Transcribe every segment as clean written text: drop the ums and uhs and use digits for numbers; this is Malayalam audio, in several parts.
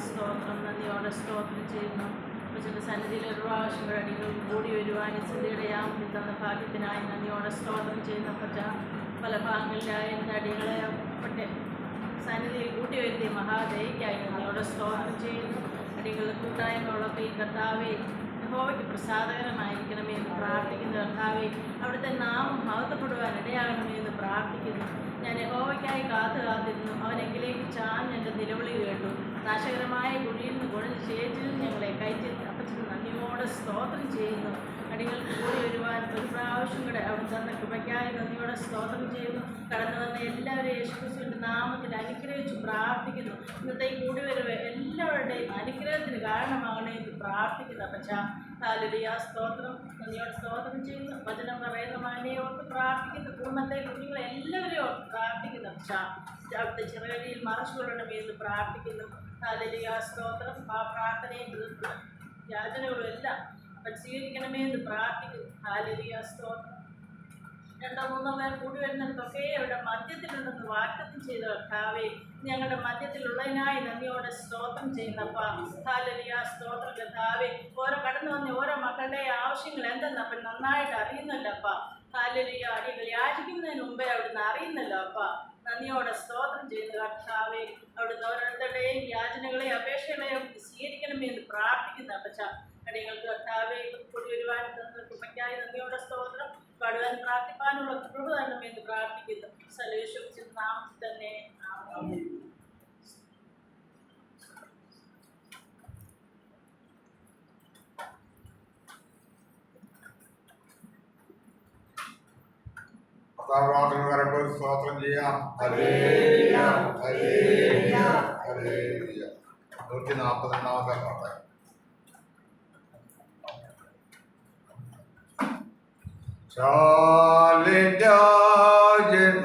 സ്തോത്രം, നന്ദിയോടെ സ്തോത്രം ചെയ്യുന്നു. അപ്പച്ചൻ്റെ സന്നിധിയിൽ ഒരു പ്രാവശ്യം അടികൾ കൂടി വരുവാൻ ചിന്തയുടെ യാമത്തിൽ തന്ന ഭാഗ്യത്തിനായി നന്ദിയോടെ സ്തോത്രം ചെയ്യുന്ന അപ്പച്ച. പല ഭാഗങ്ങളിലായ എൻ്റെ അടികളെ പെട്ടെ സന്നിധിയിൽ കൂട്ടി വരുത്തിയ മഹാദയക്കായി നന്ദിയോടെ സ്തോത്രം ചെയ്യുന്നു. അടികളുടെ കൂട്ടായ്മകളൊക്കെ ഈ കർത്താവെ യഹോവയ്ക്ക് പ്രസാദകരമായിരിക്കണമേ എന്ന് പ്രാർത്ഥിക്കുന്ന കർത്താവെ, അവിടുത്തെ നാമം മഹത്വപ്പെടുവാൻ ഇടയാകണമേ എന്ന് പ്രാർത്ഥിക്കുന്നു. ഞാൻ യഹോവയ്ക്കായി കാത്തിരുന്നു. അവനെങ്കിലേക്ക് ചാഞ്ഞ് എൻ്റെ നിലവിളി കേട്ടു. നാശകരമായ കുഴിയിൽ നിന്ന് കുഴഞ്ഞ് ചേച്ചിൽ ഞങ്ങളെ കയറ്റി അപ്പച്ചന് നന്ദിയോടെ സ്തോത്രം ചെയ്യുന്നു. അടികൾക്ക് കൂടി വരുവാൻ ഒരു പ്രാവശ്യം കൂടെ അവിടെ തന്ന കൃപയ്ക്കായി നന്ദിയോടെ സ്തോത്രം ചെയ്യുന്നു. കടന്നു വന്ന എല്ലാവരെയും യേശുക്രിസ്തുവിൻ്റെ നാമത്തിൽ അനുഗ്രഹിച്ചു പ്രാർത്ഥിക്കുന്നു. ഇന്നത്തെ ഈ കൂടി വരവ് എല്ലാവരുടെയും അനുഗ്രഹത്തിന് കാരണമാകണേ എന്ന് പ്രാർത്ഥിക്കുന്നു. അപ്പച്ച ഹല്ലേലൂയ, സ്തോത്രം, നന്ദിയോടെ സ്തോത്രം ചെയ്യുന്നു. വചനം പറയുന്ന മാനയെ ഓർത്ത് പ്രാർത്ഥിക്കുന്നു. കുടുംബത്തെ കുഞ്ഞുങ്ങളെ എല്ലാവരെയും ഓർത്ത് പ്രാർത്ഥിക്കുന്നു. അപ്പച്ച അവിടുത്തെ ചിറകടിയിൽ മറച്ചുകൊള്ളണമേ എന്ന് പ്രാർത്ഥിക്കുന്നു. ഹല്ലേലൂയ, സ്തോത്രം. ആ പ്രാർത്ഥനയും യാചനകളും എല്ലാം സ്വീകരിക്കണമേ എന്ന് പ്രാർത്ഥിക്കുന്നു. ഹല്ലേലൂയ, സ്തോത്രം. 2-3 പേർ കൂടി വരുന്നിടത്തൊക്കെ അവരുടെ മധ്യത്തിലുണ്ടെന്ന് വാഗ്ദത്തം ചെയ്ത കർത്താവേ, ഞങ്ങളുടെ മധ്യത്തിലുള്ളതിനായി നന്ദിയോടെ സ്തോത്രം ചെയ്യുന്നപ്പ. ഹല്ലേലൂയ, സ്തോത്രം കർത്താവേ. ഓരോ കടന്നു വന്ന ഓരോ മക്കളുടെ ആവശ്യങ്ങൾ എന്തെന്ന് അപ്പം നന്നായിട്ട് അറിയുന്നല്ലപ്പ. ഹല്ലേലൂയ, അടികൾ യാചിക്കുന്നതിന് മുമ്പേ അവിടുന്ന് അറിയുന്നല്ലോ അപ്പ. നന്ദിയോടെ സ്തോത്രം ചെയ്യുന്ന കർത്താവേ, അവിടുന്ന് ഓരോരുത്തരുടെയും യാചനകളെയും അപേക്ഷകളെയും സ്വീകരിക്കണമേ എന്ന് പ്രാർത്ഥിക്കുന്ന അപ്പച്ച. അടികൾക്ക് കർത്താവെ കൂടി വരുവാൻ കൃപയ്ക്കായി നന്ദിയോടെ സ്തോത്രം. പാടുവാൻ പ്രാർത്ഥിപ്പാനുള്ള കൃപ തരണമെന്ന് പ്രാർത്ഥിക്കുന്നു. സർവേശ്വരൻ നാമത്തിൽ തന്നെ ആമേൻ. സ്തോത്രം ചെയ്യാം. Hallelujah, hallelujah, hallelujah. 142 പാട്ട്. ചാലിന്റാജൻ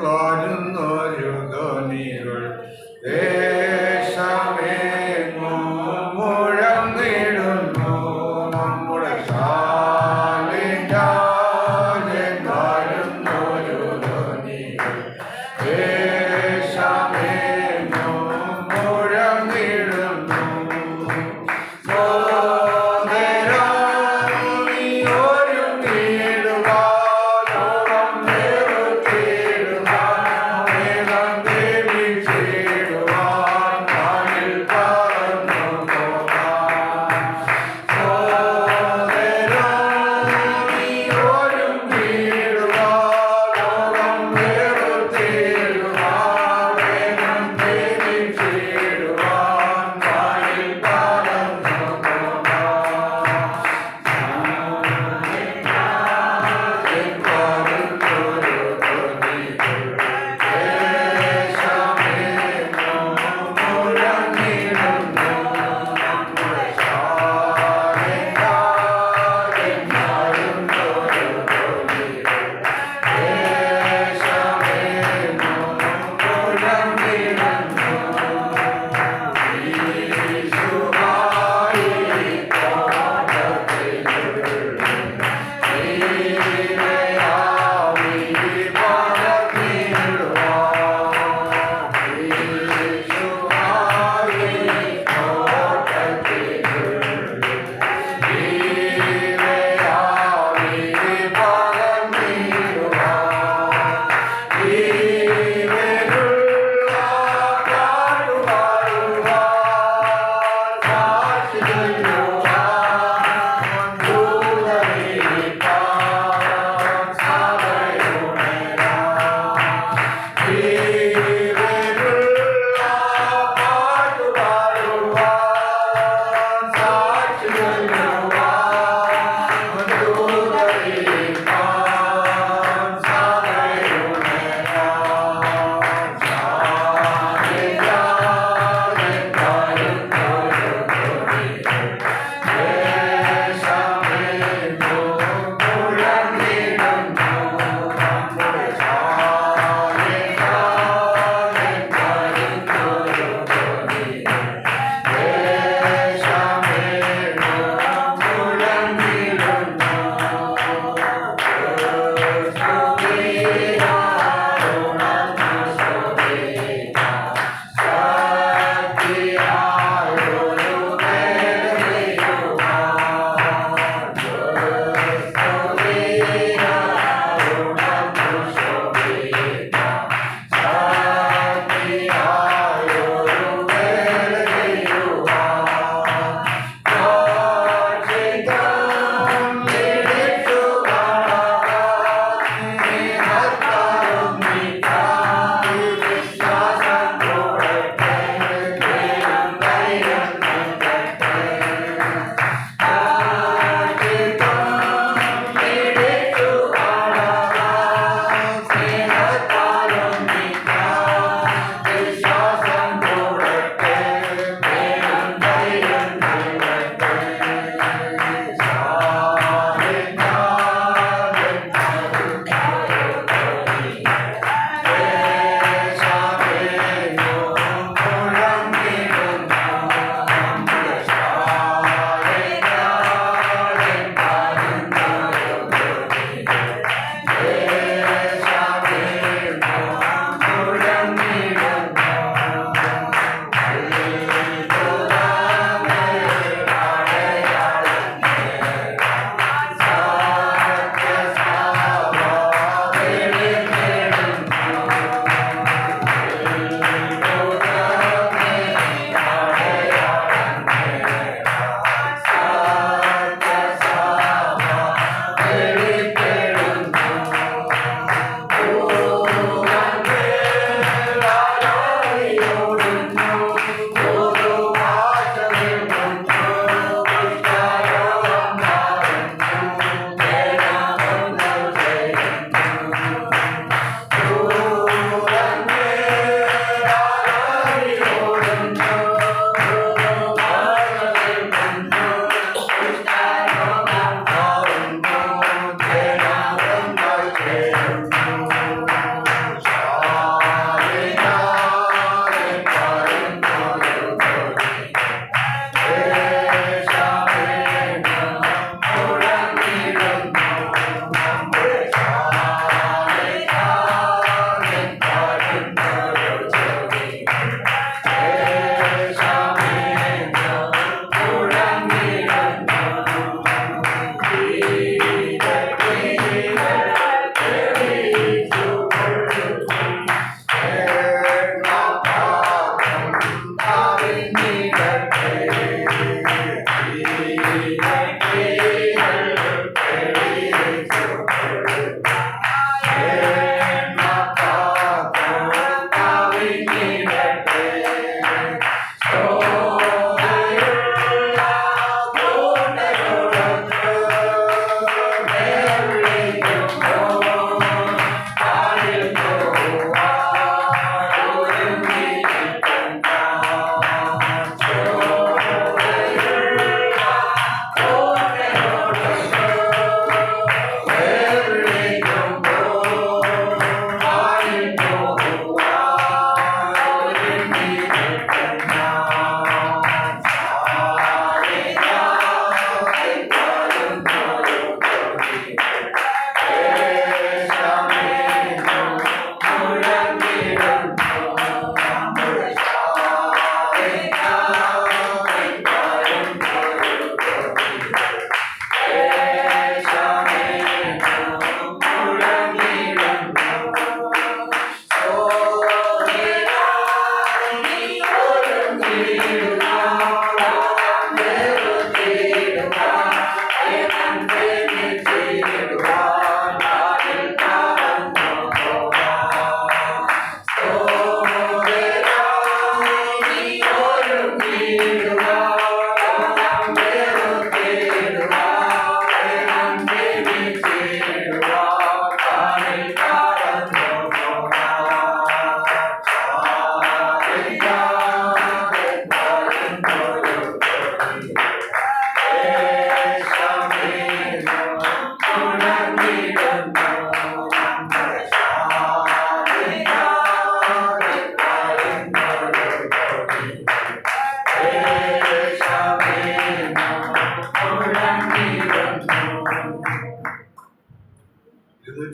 വരുന്നൊരു ധ്വനികൾ ദേശമേങ്ങും മുഴങ്ങിടുന്നു. നമ്മുടെ ചാലിന്റാജൻ വരുന്നൊരു ധ്വനികൾ ദേശമേങ്ങും മുഴങ്ങിടുന്നു.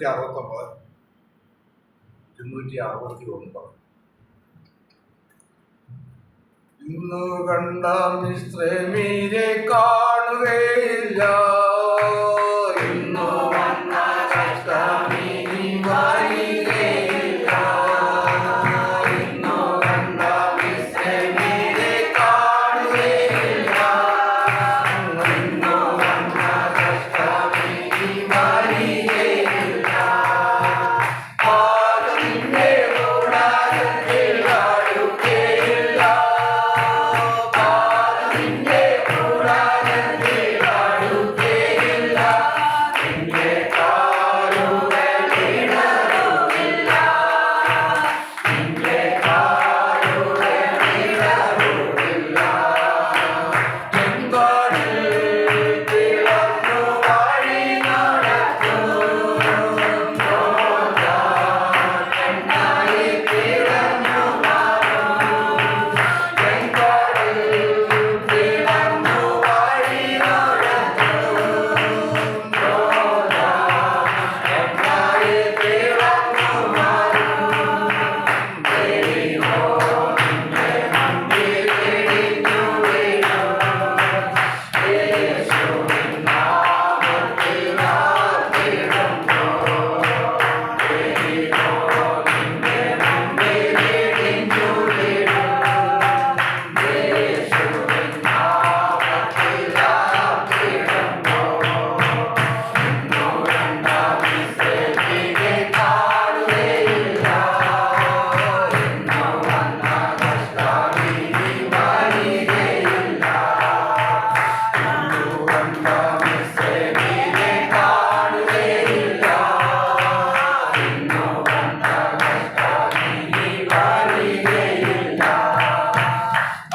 269 261 ഇന്നു കണ്ട മിശ്രമീരെ കാണുകയില്ല, ഇന്നു വന്ന കഷ്ടമിനി വരികയില്ല. ഇന്നു കണ്ട മിശ്രമീരെ കാണുകയില്ല, ഇന്നു വന്ന കഷ്ടമിനി വരികയില്ല. പാദത്തിന്റെ കൂടാരത്തിൽ അടുക്കുകയില്ല, പാദത്തിന്റെ കൂടാരത്തിൽ അടുക്കുകയില്ല. നിന്റെ കാലുകൾ ഇടറുകില്ല, നിന്റെ കാലുകൾ ഇടറുകില്ല. ചെങ്കടൽ പിളർന്നു വഴി നടക്കും, ോജായി പിളർന്നു മാറും. ചെങ്കടൽ പിളർന്നു വഴി നടക്കും, ോജായി പിളർന്നു മാറും. ദൈവമോ നിന്റെ മുമ്പിൽ ഇടിഞ്ഞു വീഴും, യേശുവിൻ നാമത്തിൽ ആർത്തിടുമ്പോൾ. ദൈവമോ നിന്റെ മുമ്പിൽ ഇടിഞ്ഞു വീഴും, യേശുവിൻ നാമത്തിൽ ആർത്തിടുമ്പോൾ. ഇന്നു കണ്ട മിശ്രമീരെ കാണുകയില്ല, ഇന്നു വന്ന കഷ്ടമിനി വരികയില്ല. ഇന്നു കണ്ട മിശ്രമീരെ കാണുകയില്ല, ഇന്നു വന്ന കഷ്ടമിനി വരികയില്ല.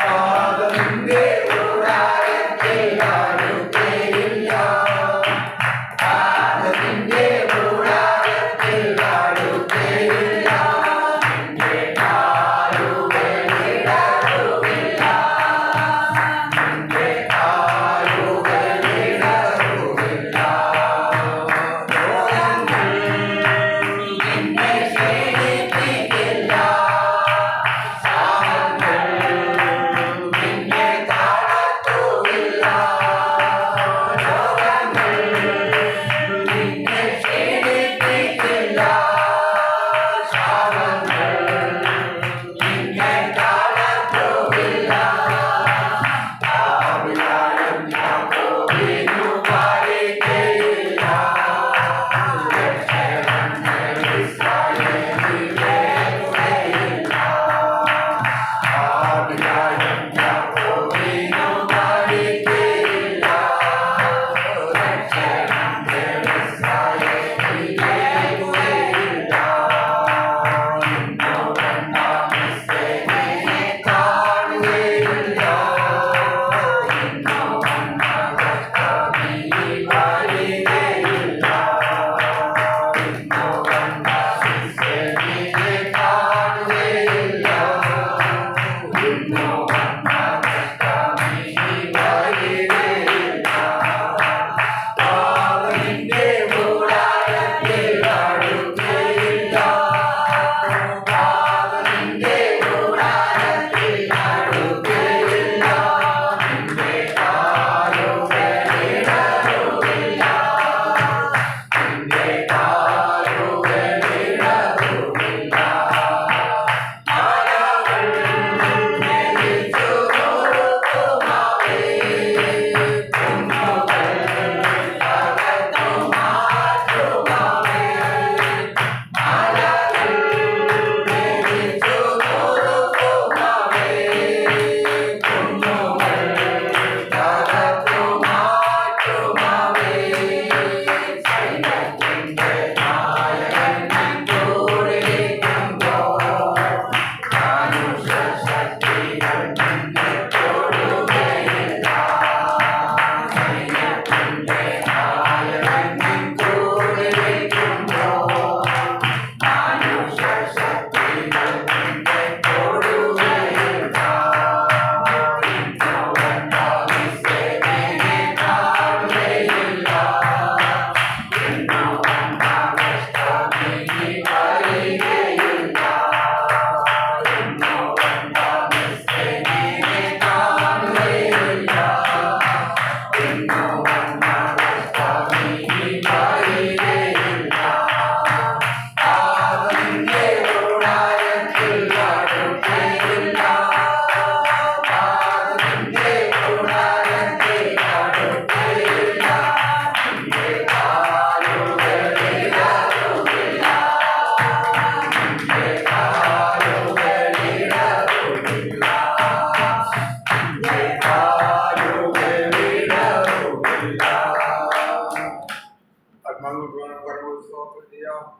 പാദത്തിന്റെ കൂടാരത്തിൽ അടുക്കുകയില്ല, പാദത്തിന്റെ കൂടാരത്തിൽ അടുക്കുകയില്ല. നിന്റെ കാലുകൾ ഇടറുകില്ല, നിന്റെ കാലുകൾ ഇടറുകില്ല. രോഗങ്ങൾ നിന്നെ ക്ഷീണിപ്പിക്കില്ല, ശാപങ്ങൾ നിന്നെ തളർത്തുകില്ല. രോഗങ്ങൾ നിന്നെ ക്ഷീണിപ്പിക്കില്ല, ശാപങ്ങൾ നിന്നെ തളർത്തുകില്ല. ആവിയാലും യാക്കോബിനു വരികയില്ല, രക്ഷകൻ ഇസ്രായേലിനെ തുണയില്ല. ആവിയാലും യാക്കോബിനു വരികയില്ല, രക്ഷകൻ ഇസ്രായേലിനെ തുണയില്ല. ഇന്നു കണ്ട മിശ്രമീരെ കാണുകയില്ല, ഇന്നു വന്ന കഷ്ടമിനി വരികയില്ല. ഇന്നു കണ്ട മിശ്രമീരെ കാണുകയില്ല, ഇന്നു വന്ന കഷ്ടമിനി വരികയില്ല. പാദത്തിന്റെ കൂടാരത്തിൽ അടുക്കുകയില്ല, പാദത്തിന്റെ കൂടാരത്തിൽ അടുക്കുകയില്ല. നിന്റെ കാലുകൾ ഇടറുകില്ല, നിന്റെ കാലുകൾ ഇടറുകില്ല. മലകൾ മെതിച്ചു കൊടുക്കുമാവേ,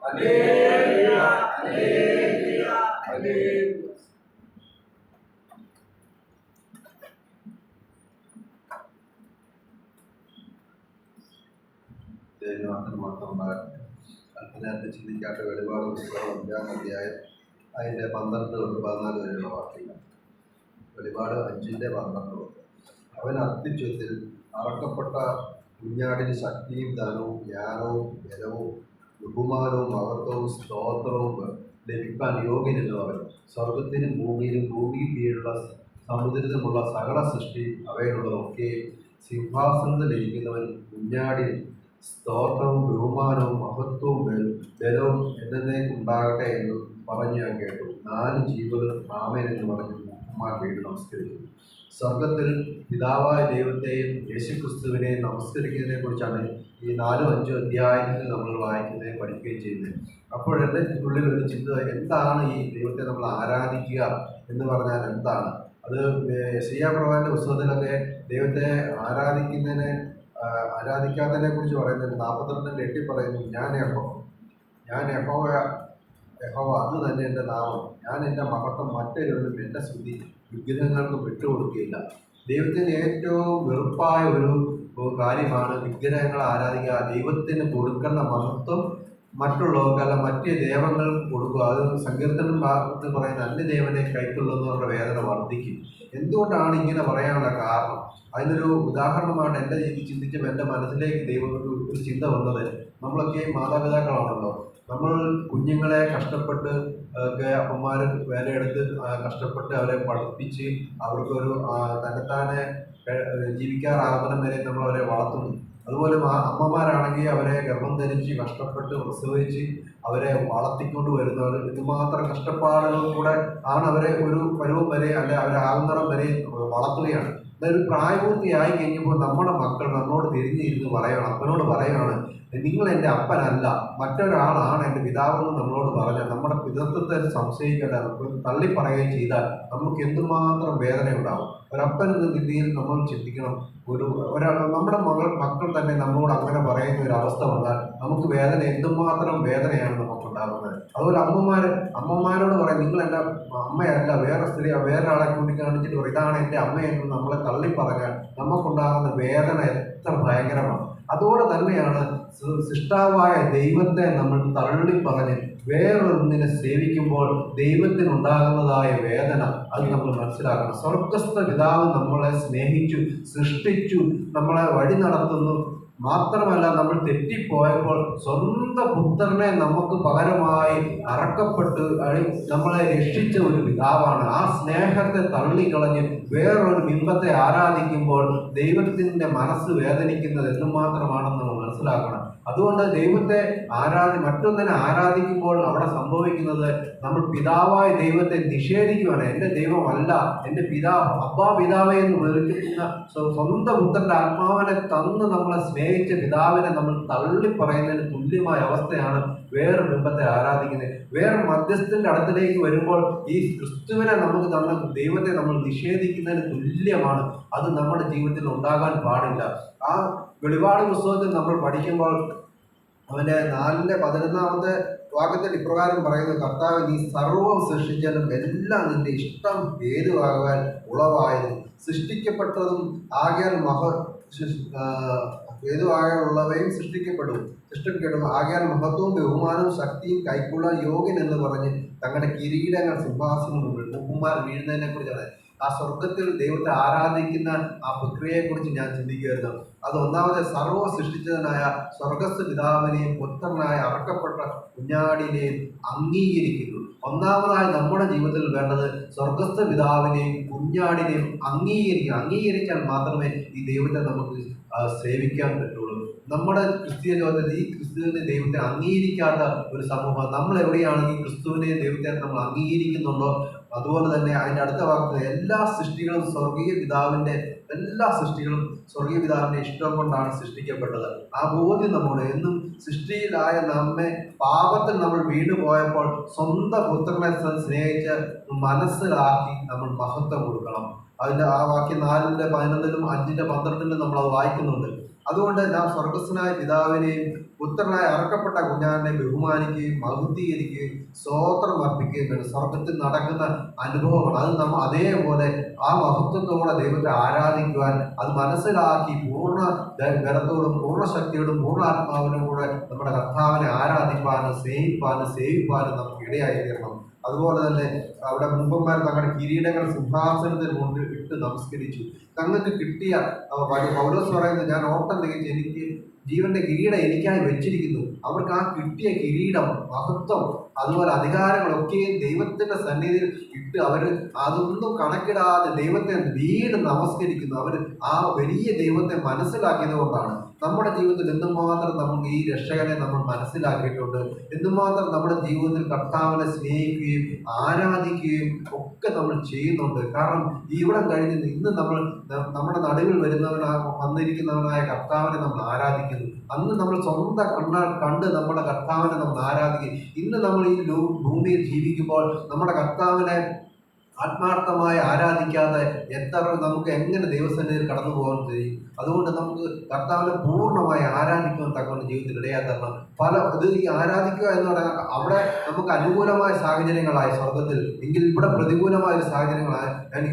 ഹല്ലേലൂയ, ഹല്ലേലൂയ, ഹല്ലേലൂയ. മാത്രം ഉണ്ടാകട്ടെ. അല്പനേരത്തെ ചിന്തിക്കാത്ത വെളിപാട് പുസ്തകം 5-ാം അധ്യായം അതിൻ്റെ 12 തൊട്ട് 14 വരെയുള്ള വാക്യങ്ങൾ. വെളിപാട് 5:12. അവൻ അത്യുച്ചത്തിൽ അറക്കപ്പെട്ട കുഞ്ഞാടിന് ശക്തിയും ധനവും ജ്ഞാനവും ബലവും ബഹുമാനവും മഹത്വവും സ്തോത്രവും ലഭിക്കാൻ യോഗ്യനെന്ന് പറഞ്ഞു. സ്വർഗത്തിനും ഭൂമിയിലും ഭൂമിയിൽ കീഴിലുള്ള സമുദ്രത്തിലുമുള്ള സകല സൃഷ്ടി അവയിലുള്ളതൊക്കെ സിംഹാസനത്തിൽ ഇരിക്കുന്നവൻ കുഞ്ഞാടിന് സ്തോത്രവും ബഹുമാനവും മഹത്വവും ബലവും എന്നേക്കുണ്ടാകട്ടെ എന്ന് പറഞ്ഞു ഞാൻ കേട്ടു. 4 ജീവകൾ ആമേൻ എന്ന് പറഞ്ഞു മുഖന്മാർ വീട് നമസ്കരിച്ചു. സ്വർഗത്തിൽ പിതാവായ ദൈവത്തെയും യേശുക്രിസ്തുവിനെയും നമസ്കരിക്കുന്നതിനെ കുറിച്ചാണ് ഈ 4-5 അധ്യായത്തിൽ നമ്മൾ വായിക്കുകയും പഠിക്കുകയും ചെയ്യുന്നത്. അപ്പോൾ എൻ്റെ ഉള്ളിൽ ഒരു ചിന്ത, എന്താണ് ഈ ദൈവത്തെ നമ്മൾ ആരാധിക്കുക എന്ന് പറഞ്ഞാൽ എന്താണ്? അത് യെശയ്യാ പ്രവാചകന്റെ പുസ്തകത്തിലൊക്കെ ദൈവത്തെ ആരാധിക്കാത്തതിനെ കുറിച്ച് പറയുന്നുണ്ട്. 42:8 പറയുന്നു, ഞാൻ യഹോവ അത് തന്നെ എൻ്റെ നാമം, ഞാൻ എൻ്റെ മഹത്വം മറ്റൊരുവരും എൻ്റെ സ്തുതി വിഗ്രഹങ്ങൾക്ക് വിട്ടുകൊടുക്കുകയില്ല. ദൈവത്തിന് ഏറ്റവും വെറുപ്പായ ഒരു കാര്യമാണ് വിഗ്രഹങ്ങളെ ആരാധിക്കുക. ദൈവത്തിന് കൊടുക്കേണ്ട മഹത്വം മറ്റുള്ളവർക്കല്ല മറ്റ് ദേവങ്ങൾക്ക് കൊടുക്കുക. അത് സങ്കീർത്തനം എന്ന് പറയുന്ന അന്യദേവനെ കൈക്കൊള്ളുന്നവരുടെ വേദന വർദ്ധിക്കും. എന്തുകൊണ്ടാണ് ഇങ്ങനെ പറയാനുള്ള കാരണം? അതിനൊരു ഉദാഹരണമാണ് എൻ്റെ ചിന്തിച്ചപ്പോൾ എൻ്റെ മനസ്സിലേക്ക് ദൈവം ഒരു ചിന്ത വന്നത്. നമ്മളൊക്കെ മാതാപിതാക്കളാണല്ലോ. നമ്മൾ കുഞ്ഞുങ്ങളെ കഷ്ടപ്പെട്ട് ഒക്കെ അപ്പന്മാർ വേലയെടുത്ത് കഷ്ടപ്പെട്ട് അവരെ പഠിപ്പിച്ച് അവർക്കൊരു തന്നെത്താനെ ജീവിക്കാറാകുന്ന വരെ നമ്മൾ അവരെ വളർത്തുന്നു. അതുപോലെ അമ്മമാരാണെങ്കിൽ അവരെ ഗർഭം ധരിച്ച് കഷ്ടപ്പെട്ട് പ്രസവിച്ച് അവരെ വളർത്തിക്കൊണ്ട് വരുന്നവർ ഇതുമാത്രം കഷ്ടപ്പാടുകൾ കൂടെ ആണ് അവരെ ഒരു പരുവം വരെ അല്ലെ അവരാകുന്നിടം വരെ വളർത്തുകയാണ്. അതൊരു പ്രായപൂർത്തിയായി കഴിഞ്ഞപ്പോൾ നമ്മുടെ മക്കൾ നമ്മോട് തിരിഞ്ഞിരുന്ന് പറയണം, അപ്പനോട് പറയുകയാണ്, നിങ്ങൾ എൻ്റെ അപ്പനല്ല, മറ്റൊരാളാണ് എൻ്റെ പിതാവെന്ന് നമ്മളോട് പറഞ്ഞാൽ നമ്മുടെ പിതൃത്വത്തെ സംശയിക്കേണ്ട തള്ളിപ്പറയുകയും ചെയ്താൽ നമുക്ക് എന്തുമാത്രം വേദന ഉണ്ടാകും. ഒരപ്പൻ എന്ന രീതിയിൽ നമ്മൾ ചിന്തിക്കണം. നമ്മുടെ മക്കൾ തന്നെ നമ്മളോട് അങ്ങനെ പറയുന്ന ഒരു അവസ്ഥ വന്നാൽ നമുക്ക് വേദന, എന്തുമാത്രം വേദനയാണ് നമുക്കുണ്ടാകുന്നത്. അതുപോലെ അമ്മമാരോട് പറയും, നിങ്ങൾ എൻ്റെ അമ്മയല്ല, വേറൊരാളെ ചൂണ്ടിക്കാണിച്ചിട്ട് പറയും ഇതാണ് എൻ്റെ അമ്മയെന്ന് നമ്മളെ തള്ളിപ്പറഞ്ഞാൽ നമുക്കുണ്ടാകുന്ന വേദന എത്ര ഭയങ്കരമാണ്. അതുപോലെ തന്നെയാണ് സൃഷ്ടാവായ ദൈവത്തെ നമ്മൾ തള്ളിപ്പറഞ്ഞ് വേറൊന്നിനെ സേവിക്കുമ്പോൾ ദൈവത്തിനുണ്ടാകുന്നതായ വേദന അത് നമ്മൾ മനസ്സിലാക്കണം. സ്വർഗസ്ഥ പിതാവ് നമ്മളെ സ്നേഹിച്ചു, സൃഷ്ടിച്ചു, നമ്മളെ വഴി നടത്തുന്നു. മാത്രമല്ല, നമ്മൾ തെറ്റിപ്പോയപ്പോൾ സ്വന്തം പുത്രനെ നമുക്ക് പകരമായി അറക്കപ്പെട്ട് നമ്മളെ രക്ഷിച്ച ഒരു പിതാവാണ്. ആ സ്നേഹത്തെ തള്ളിക്കളഞ്ഞ് വേറൊരു ബിംബത്തെ ആരാധിക്കുമ്പോൾ ദൈവത്തിൻ്റെ മനസ്സ് വേദനിക്കുന്നത് എന്തുമാത്രമാണെന്ന് നമ്മൾ മനസ്സിലാക്കണം. അതുകൊണ്ട് ദൈവത്തെ മറ്റൊന്നിനെ ആരാധിക്കുമ്പോൾ അവിടെ സംഭവിക്കുന്നത് നമ്മൾ പിതാവായ ദൈവത്തെ നിഷേധിക്കുകയാണ്. എൻ്റെ ദൈവമല്ല, എൻ്റെ പിതാവേ എന്ന് വിളിക്കുന്ന സ്വന്തം പുത്രൻ്റെ ആത്മാവിനെ തന്ന് നമ്മളെ സ്നേഹിച്ച പിതാവിനെ നമ്മൾ തള്ളിപ്പറയുന്നതിന് തുല്യമായ അവസ്ഥയാണ് വേറെ ബിംബത്തെ ആരാധിക്കുന്നത്. വേറെ മധ്യസ്ഥന്റെ അടുത്തിലേക്ക് വരുമ്പോൾ ഈ ക്രിസ്തുവിനെ നമുക്ക് തന്ന ദൈവത്തെ നമ്മൾ നിഷേധിക്കുന്നതിന് തുല്യമാണ്. അത് നമ്മുടെ ജീവിതത്തിൽ ഉണ്ടാകാൻ പാടില്ല. ആ വെളിപാട് പുസ്തകത്തിൽ നമ്മൾ പഠിക്കുമ്പോൾ അവൻ്റെ 4:11 വാക്യത്തിൽ ഇപ്രകാരം പറയുന്നു, കർത്താവ് നീ സർവ്വം സൃഷ്ടിച്ചാലും എല്ലാം നിന്റെ ഇഷ്ടം ഹേതുവാകാൻ ഉളവായതും സൃഷ്ടിക്കപ്പെട്ടതും ആകയാൽ ഹേതുവായുള്ളവയും സൃഷ്ടിക്കപ്പെടും. ആകയാൽ മഹത്വവും ബഹുമാനവും ശക്തിയും കൈക്കൊള്ളാൻ യോഗ്യൻ എന്ന് പറഞ്ഞ് തങ്ങളുടെ കിരീടങ്ങൾ സിംഹാസനം മുഖന്മാർ വീഴുന്നതിനെ കുറിച്ചാണ്. ആ സ്വർഗത്തിൽ ദൈവത്തെ ആരാധിക്കുന്ന ആ പ്രക്രിയയെക്കുറിച്ച് ഞാൻ ചിന്തിക്കുകയായിരുന്നു. അത് ഒന്നാമത് സർവ്വ സൃഷ്ടിച്ചതിനായ സ്വർഗസ്ഥ പിതാവിനെയും പുത്രനായ അറക്കപ്പെട്ട കുഞ്ഞാടിനെയും അംഗീകരിക്കുന്നു. ഒന്നാമതായി നമ്മുടെ ജീവിതത്തിൽ വേണ്ടത് സ്വർഗസ്ഥ പിതാവിനെയും കുഞ്ഞാടിനെയും അംഗീകരിച്ചാൽ മാത്രമേ ഈ ദൈവത്തെ നമുക്ക് സേവിക്കാൻ പറ്റുള്ളൂ. നമ്മുടെ ക്രിസ്തീയ ലോകത്തിൽ ഈ ക്രിസ്തുവിനെ ദൈവത്തെ അംഗീകരിക്കാത്ത ഒരു സമൂഹം നമ്മൾ എവിടെയാണെങ്കിൽ ക്രിസ്തുവിനെ ദൈവത്തെ നമ്മൾ അംഗീകരിക്കുന്നുണ്ടോ, അതുപോലെ തന്നെ അതിൻ്റെ അടുത്ത വാക്ക് എല്ലാ സൃഷ്ടികളും സ്വർഗീയ പിതാവിൻ്റെ ഇഷ്ടം കൊണ്ടാണ് സൃഷ്ടിക്കപ്പെട്ടത്. ആ ബോധ്യം നമ്മുടെ എന്നും സൃഷ്ടിയിലായ നമ്മെ പാപത്തിൽ നമ്മൾ വീണു പോയപ്പോൾ സ്വന്തം പുത്രനെ സ്നേഹിച്ച് മനസ്സിലാക്കി നമ്മൾ മഹത്വം കൊടുക്കണം. അതിൻ്റെ ആ വാക്യം 4:11 5:12 നമ്മളത് വായിക്കുന്നുണ്ട്. അതുകൊണ്ട് നാം സ്വർഗസ്ഥനായ പിതാവിനെയും പുത്രനായ അറക്കപ്പെട്ട കുഞ്ഞാനെ ബഹുമാനിക്കുകയും മഹത്വീകരിക്കുകയും സ്തോത്രം അർപ്പിക്കുകയും വേണം. സ്വർഗത്തിൽ നടക്കുന്ന അനുഭവമാണ് അത്. നമ്മൾ അതേപോലെ ആ മഹത്വത്തോടെ ദൈവത്തെ ആരാധിക്കുവാൻ അത് മനസ്സിലാക്കി പൂർണ്ണ ബലത്തോടും പൂർണ്ണ ശക്തിയോടും പൂർണ്ണ ആത്മാവിനും കൂടെ നമ്മുടെ കർത്താവിനെ ആരാധിപ്പാനും സ്നേഹിപ്പാനും സേവിപ്പാനും നമുക്ക് ഇടയായി തീരണം. അതുപോലെ തന്നെ അവിടെ മുമ്പന്മാർ തങ്ങളുടെ കിരീടങ്ങൾ സിംഹാസനത്തിൽ കൊണ്ട് ഇട്ട് നമസ്കരിച്ചു. തങ്ങൾക്ക് കിട്ടിയ പൗലോസ് പറയുന്നത്, ഞാൻ ഓട്ടം തികച്ച് എനിക്ക് ജീവന്റെ കിരീടം എനിക്കായി വെച്ചിരിക്കുന്നു. അവർക്ക് ആ കിട്ടിയ കിരീടം, മഹത്വം, അതുപോലെ അധികാരങ്ങളൊക്കെ ദൈവത്തിന്റെ സന്നിധിയിൽ ഇട്ട് അവർ അതൊന്നും കണക്കിടാതെ ദൈവത്തെ വീണ്ടും നമസ്കരിക്കുന്നു. അവർ ആ വലിയ ദൈവത്തെ മനസ്സിലാക്കിയത് കൊണ്ടാണ് നമ്മുടെ ജീവിതത്തിൽ എന്തുമാത്രം നമുക്ക് ഈ രക്ഷകനെ നമ്മൾ മനസ്സിലാക്കിയിട്ടുണ്ട്, എന്തുമാത്രം നമ്മുടെ ജീവിതത്തിൽ കർത്താവിനെ സ്നേഹിക്കുകയും ആരാധിക്കുകയും ഒക്കെ നമ്മൾ ചെയ്യുന്നുണ്ട്. കാരണം ഇവിടം കഴിഞ്ഞ് ഇന്ന് നമ്മൾ നമ്മുടെ നടുവിൽ വന്നിരിക്കുന്നവനായ കർത്താവിനെ നമ്മൾ ആരാധിക്കുന്നു. അന്ന് നമ്മൾ സ്വന്തം കണ്ട് നമ്മുടെ കർത്താവിനെ നമ്മൾ ആരാധിക്കും. ഇന്ന് നമ്മൾ ഈ ഭൂമിയിൽ ജീവിക്കുമ്പോൾ നമ്മുടെ കർത്താവിനെ ആത്മാർത്ഥമായി ആരാധിക്കാതെ നമുക്ക് എങ്ങനെ ദൈവസന്നിധിയിൽ കടന്നു പോകാൻ കഴിയും? അതുകൊണ്ട് നമുക്ക് കർത്താവിനെ പൂർണ്ണമായി ആരാധിക്കുവാൻ തക്കൊണ്ട് ജീവിതത്തിൽ ഇടയാ തരണം. ഈ ആരാധിക്കുക എന്ന് പറഞ്ഞാൽ അവിടെ നമുക്ക് അനുകൂലമായ സാഹചര്യങ്ങളായി സ്വർഗത്തിൽ, എങ്കിൽ ഇവിടെ പ്രതികൂലമായ ഒരു സാഹചര്യങ്ങളായി.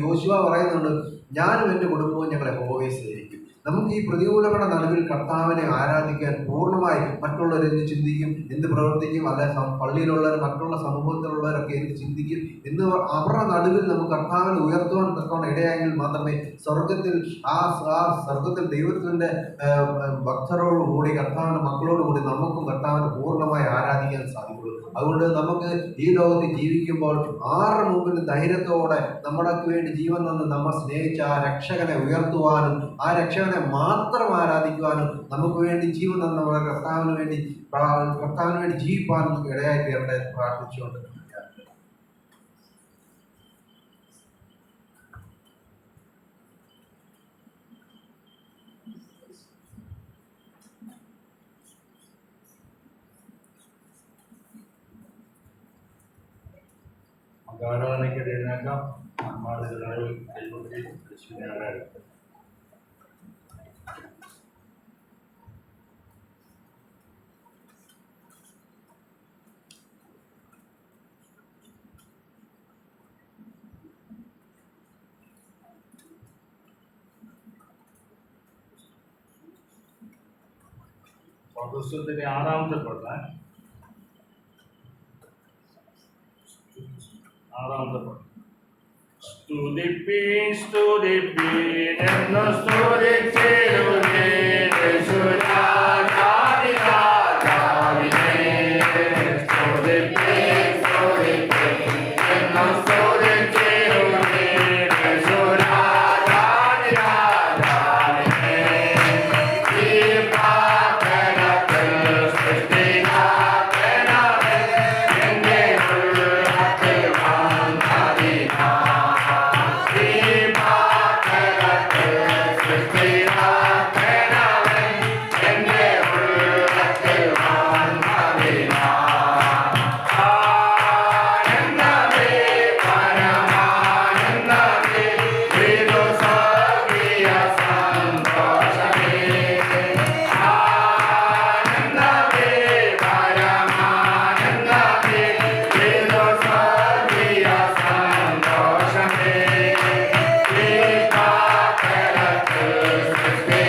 യോശുവ പറയുന്നുണ്ട്, ഞാനും എൻ്റെ കുടുംബവും ഞങ്ങളെ യഹോവയെ സേവിക്കും. നമുക്ക് ഈ പ്രതികൂലങ്ങളുടെ നടുവിൽ കർത്താവിനെ ആരാധിക്കാൻ പൂർണ്ണമായി മറ്റുള്ളവർ എന്ത് ചിന്തിക്കും, എന്ത് പ്രവർത്തിക്കും, അല്ലെ പള്ളിയിലുള്ളവർ മറ്റുള്ള സമൂഹത്തിലുള്ളവരൊക്കെ എന്ത് ചിന്തിക്കും എന്ന് അവരുടെ നടുവിൽ നമുക്ക് കർത്താവിനെ ഉയർത്തുവാൻ തക്കവണ്ണം ഇടയായെങ്കിൽ മാത്രമേ സ്വർഗത്തിൽ സ്വർഗത്തിൽ ദൈവത്തിൻ്റെ ഭക്തരോടുകൂടി കർത്താവിൻ്റെ മക്കളോടുകൂടി നമുക്കും കർത്താവിനെ പൂർണ്ണമായി ആരാധിക്കാൻ സാധിക്കുള്ളൂ. അതുകൊണ്ട് നമുക്ക് ഈ ലോകത്ത് ജീവിക്കുമ്പോൾ ആരുടെ മുമ്പിൽ ധൈര്യത്തോടെ നമ്മൾക്ക് വേണ്ടി ജീവൻ തന്ന് നമ്മെ സ്നേഹിച്ച ആ രക്ഷകനെ ഉയർത്തുവാനും ആ രക്ഷകനെ മാത്രം ആരാധിക്കുവാനും നമുക്ക് വേണ്ടി ജീവൻ തന്ന കർത്താവിന് വേണ്ടി ജീവിപ്പാനും ഇടയായി തീരട്ടെ പ്രാർത്ഥിച്ചുകൊണ്ട് ആരാധനയ്ക്ക് എഴുന്നേക്കാം. മാതൃകളിൽ കൈകൊട്ടി യേശുവിനെ ആരാധിക്കാം. പുസ്തകത്തിന്റെ 6ാമത്തെ പഠനം 6ാമത്തെ പഠനം സ്തുതിപ്പീൻ സ്തുതിപ്പീൻ എന്ന് സ്തുതിച്ചിടുന്നേ യേശുരാജാവിനെ സ്തുതിപ്പീൻ സ്തുതിപ്പീൻ എന്ന് സ്തുതിച്ചിടുന്നേ യേശുരാജാവിനെ ഈ പാപത്തിൽ സൃഷ്ടിയാക്കണമേ എന്റെ ഉള്ളത്തിൽ വന്നതിനാ ഈ പാപത്തിൽ സൃഷ്ടിയാക്കണമേ എന്റെ ഉള്ളത്തിൽ വന്നതിനാ ആനന്ദമേ പരമാനന്ദമേ വിദു സ്വർഗീയ സന്തോഷമേ ആനന്ദമേ പരമാനന്ദമേ വിദു സ്വർഗീയ സന്തോഷമേ ഈ പാപത്തിൽ സൃഷ്ടിയാക്കണമേ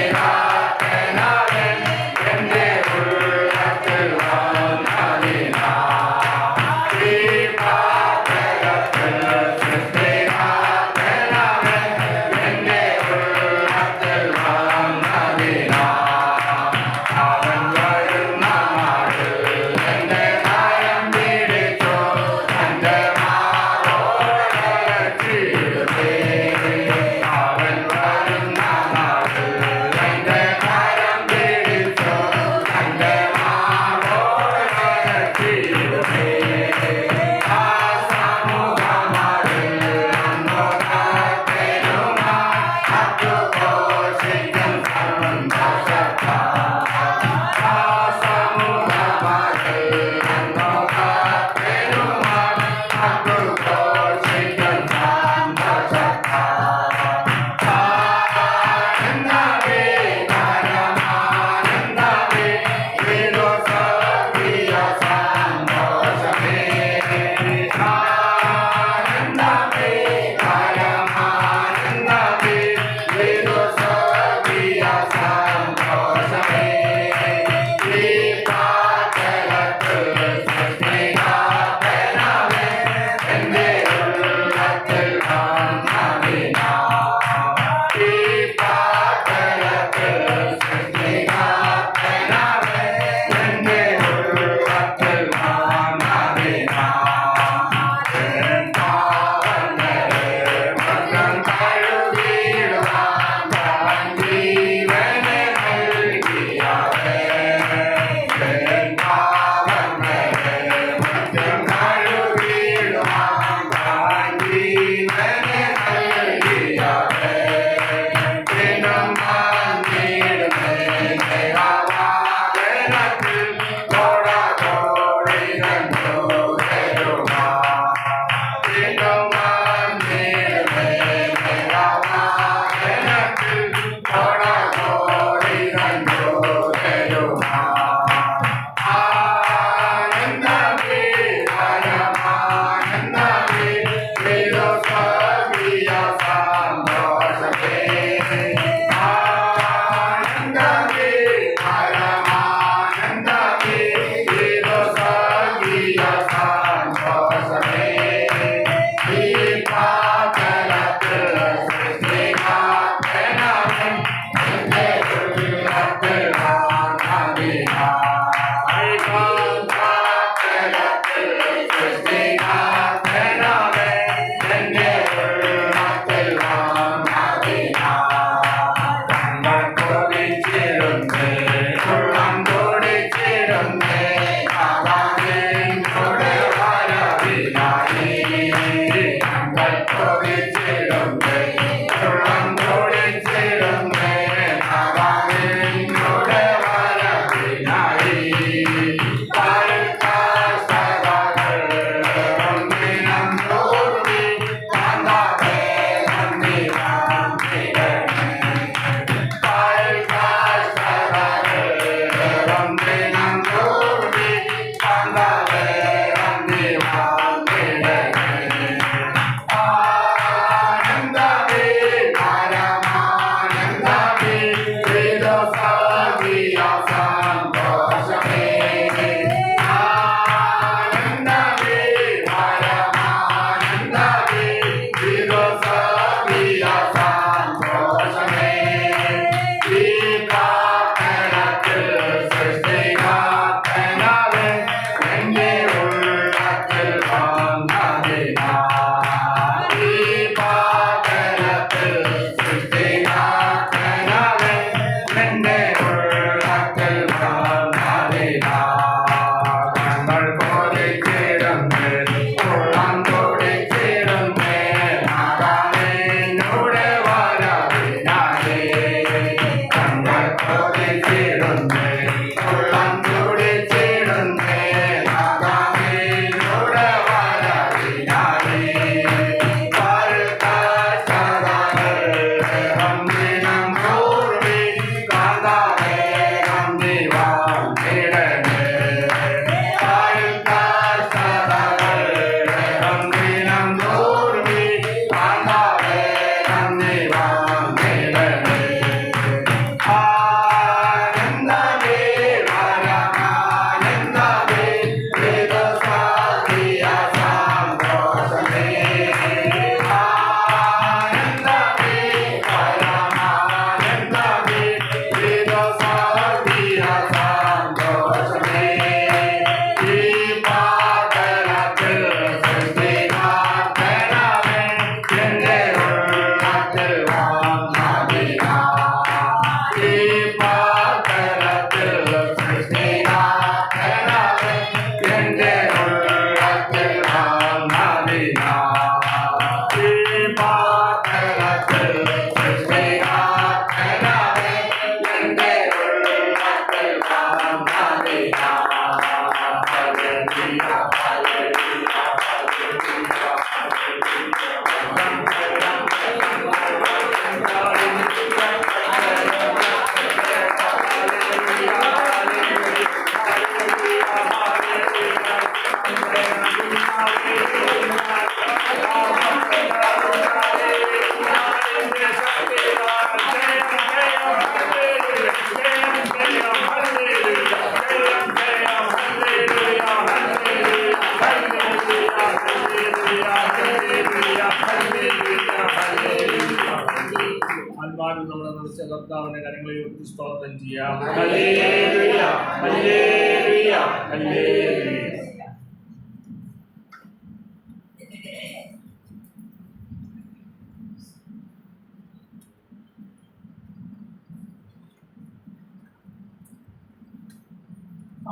കർത്താവിന്റെ കരങ്ങളെ ഉയർത്തി സ്തോത്രം ചെയ്യാം. Hallelujah hallelujah hallelujah.